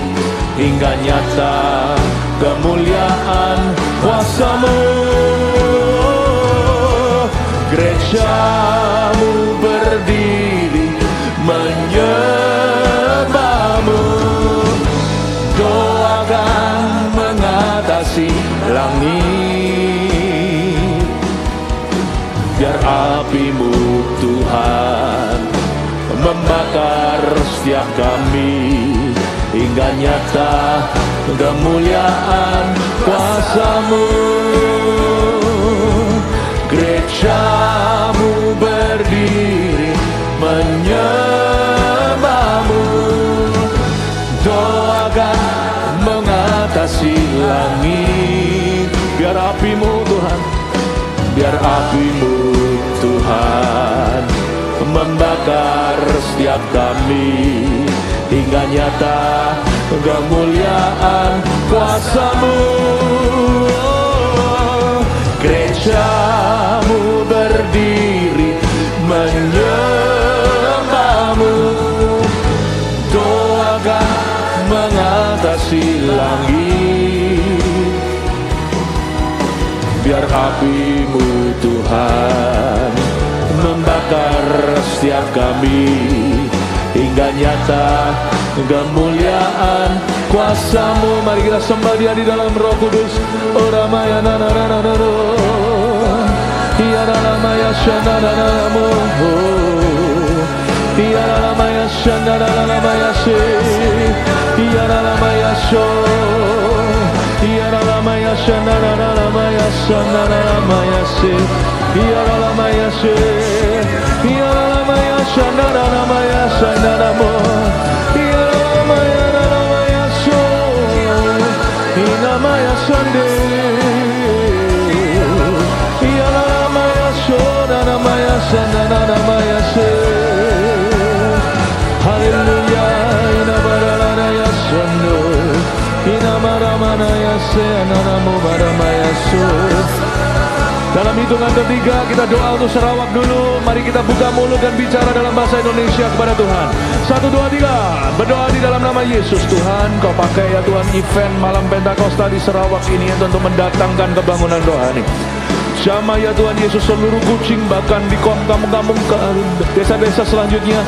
hingga nyata kemuliaan kuasa-Mu. Gereja-Mu berdiri menyembah-Mu, api-Mu Tuhan membakar setiap kami, hingga nyata kemuliaan kuasa-Mu. Gereja-Mu berdiri menyembah-Mu, doakan mengatasi langit. Biar api-Mu Tuhan, biar api-Mu Tuhan membakar setiap kami, hingga nyata kemuliaan kuasa-Mu. Gereja-Mu berdiri menyembah-Mu, doakan mengatasi langit. Biar api-Mu Tuhan membakar setiap kami, hingga nyata kemuliaan kuasa-Mu. Mari kita sembah Dia di dalam Roh Kudus. Oramaya nanananano, Iyaramaya shanananamo, Iyaramaya shanananamaya se, Iyaramaya sho, Iyaramaya shanananamaya shananamaya se, Iyaramaya se, Iyaramaya shanananamaya shananamo, Iyaramaya nanamaya sho, Inamaya shande, Iyaramaya sho, nanamaya shananamaya se. Haleluya, inabaranaya shando, inamaramanaya se, ananamu baramaya so. Dalam hitungan ketiga kita doa untuk Sarawak dulu. Mari kita buka mulut dan bicara dalam bahasa Indonesia kepada Tuhan. 1, 2, 3. Berdoa di dalam nama Yesus. Tuhan, Kau pakai ya Tuhan event malam Pentakosta di Sarawak ini untuk mendatangkan kebangunan rohani. Jamah ya Tuhan Yesus seluruh Kucing, bahkan di kampung-kampung desa-desa selanjutnya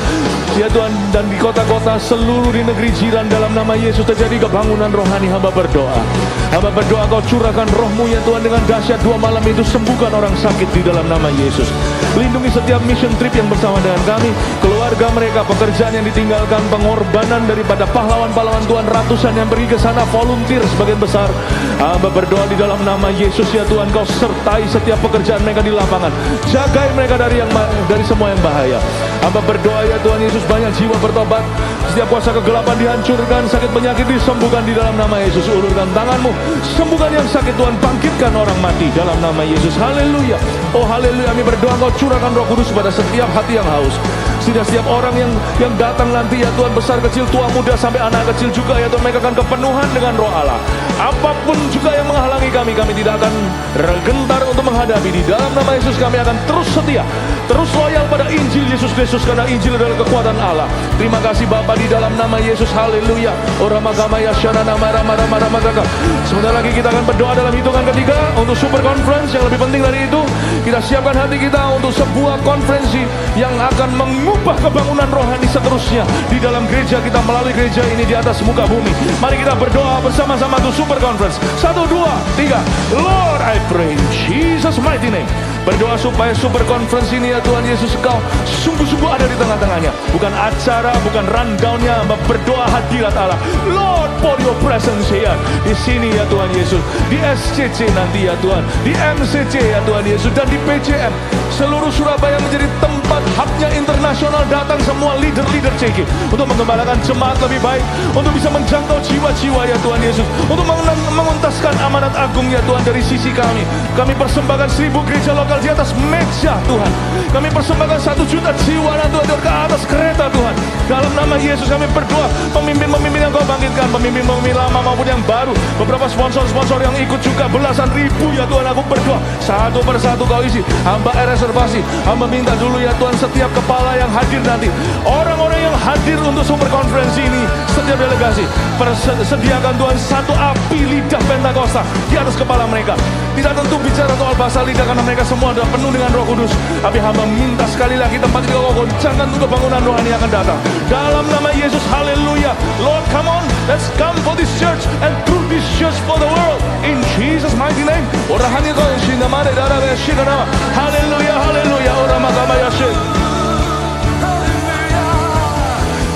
ya Tuhan, dan di kota-kota seluruh di negeri jiran, dalam nama Yesus terjadi kebangunan rohani. Hamba berdoa Kau curahkan roh-Mu ya Tuhan dengan dahsyat. 2 malam itu sembuhkan orang sakit di dalam nama Yesus. Lindungi setiap mission trip yang bersama dengan kami, keluarga mereka, pekerjaan yang ditinggalkan, pengorbanan daripada pahlawan-pahlawan Tuhan, ratusan yang pergi ke sana volunteer sebagian besar. Hamba berdoa di dalam nama Yesus ya Tuhan, Kau sertai setiap pekerjaan mereka di lapangan, jagai mereka dari semua yang bahaya. Hamba berdoa ya Tuhan Yesus, banyak jiwa bertobat, setiap kuasa kegelapan dihancurkan, sakit penyakit disembuhkan di dalam nama Yesus. Ulurkan tangan-Mu, sembuhkan yang sakit Tuhan, bangkitkan orang mati dalam nama Yesus. Haleluya, oh haleluya. Kami berdoa Kau curahkan Roh Kudus pada setiap hati yang haus. Setiap orang yang datang nanti ya Tuhan, besar kecil, tua muda sampai anak kecil juga ya Tuhan, mereka akan kepenuhan dengan Roh Allah. Apapun juga yang menghalangi kami tidak akan gentar untuk menghadapi. Di dalam nama Yesus kami akan terus setia, terus loyal pada Injil Yesus Kristus, karena Injil adalah kekuatan Allah. Terima kasih Bapa di dalam nama Yesus. Haleluya. Sebentar lagi kita akan berdoa dalam hitungan ketiga untuk super conference. Yang lebih penting dari itu, kita siapkan hati kita untuk sebuah konferensi yang akan mengubah kebangunan rohani seterusnya di dalam gereja kita, melalui gereja ini di atas muka bumi. Mari kita berdoa bersama-sama untuk super conference. 1, 2, 3. Lord, I pray in Jesus mighty name. Berdoa supaya super conference ini ya Tuhan Yesus, Kau sungguh-sungguh ada di tengah-tengahnya. Bukan acara, bukan rundownnya, berdoa hadirat Allah. Lord, pour your presence here. Di sini ya Tuhan Yesus, di SCC nanti ya Tuhan, di MCC ya Tuhan Yesus, dan di PCM. Seluruh Surabaya menjadi tempat hubnya internasional, datang semua leader-leader CK untuk mengembalakan jemaat lebih baik, untuk bisa menjangkau jiwa-jiwa ya Tuhan Yesus, untuk menguntaskan amanat agung ya Tuhan dari sisi kami. Kami persembahkan 1000 gereja lokal di atas meja Tuhan. Kami persembahkan 1 juta jiwa Tuhan ke atas kereta Tuhan. Dalam nama Yesus kami berdoa, pemimpin-pemimpin yang Kau bangkitkan, pemimpin-pemimpin lama maupun yang baru, beberapa sponsor-sponsor yang ikut juga belasan ribu ya Tuhan. Aku berdoa satu persatu Kau isi. Hamba reservasi, hamba minta dulu ya Tuhan, setiap kepala yang hadir nanti, orang-orang yang hadir untuk super konferensi ini, setiap delegasi, sediakan Tuhan 1 api lidah Pentakosta di atas kepala mereka. Tidak tentu bicara soal bahasa lidah karena mereka semua adalah penuh dengan Roh Kudus. Tapi hamba minta sekali lagi tempat itu Kau goncangkan untuk kebangunan rohani yang akan datang. Dalam nama Yesus, haleluya. Lord, come on, let's come for this church and through this church for the world. In Jesus mighty name. Haleluya, haleluya. Sama-sama Yesus.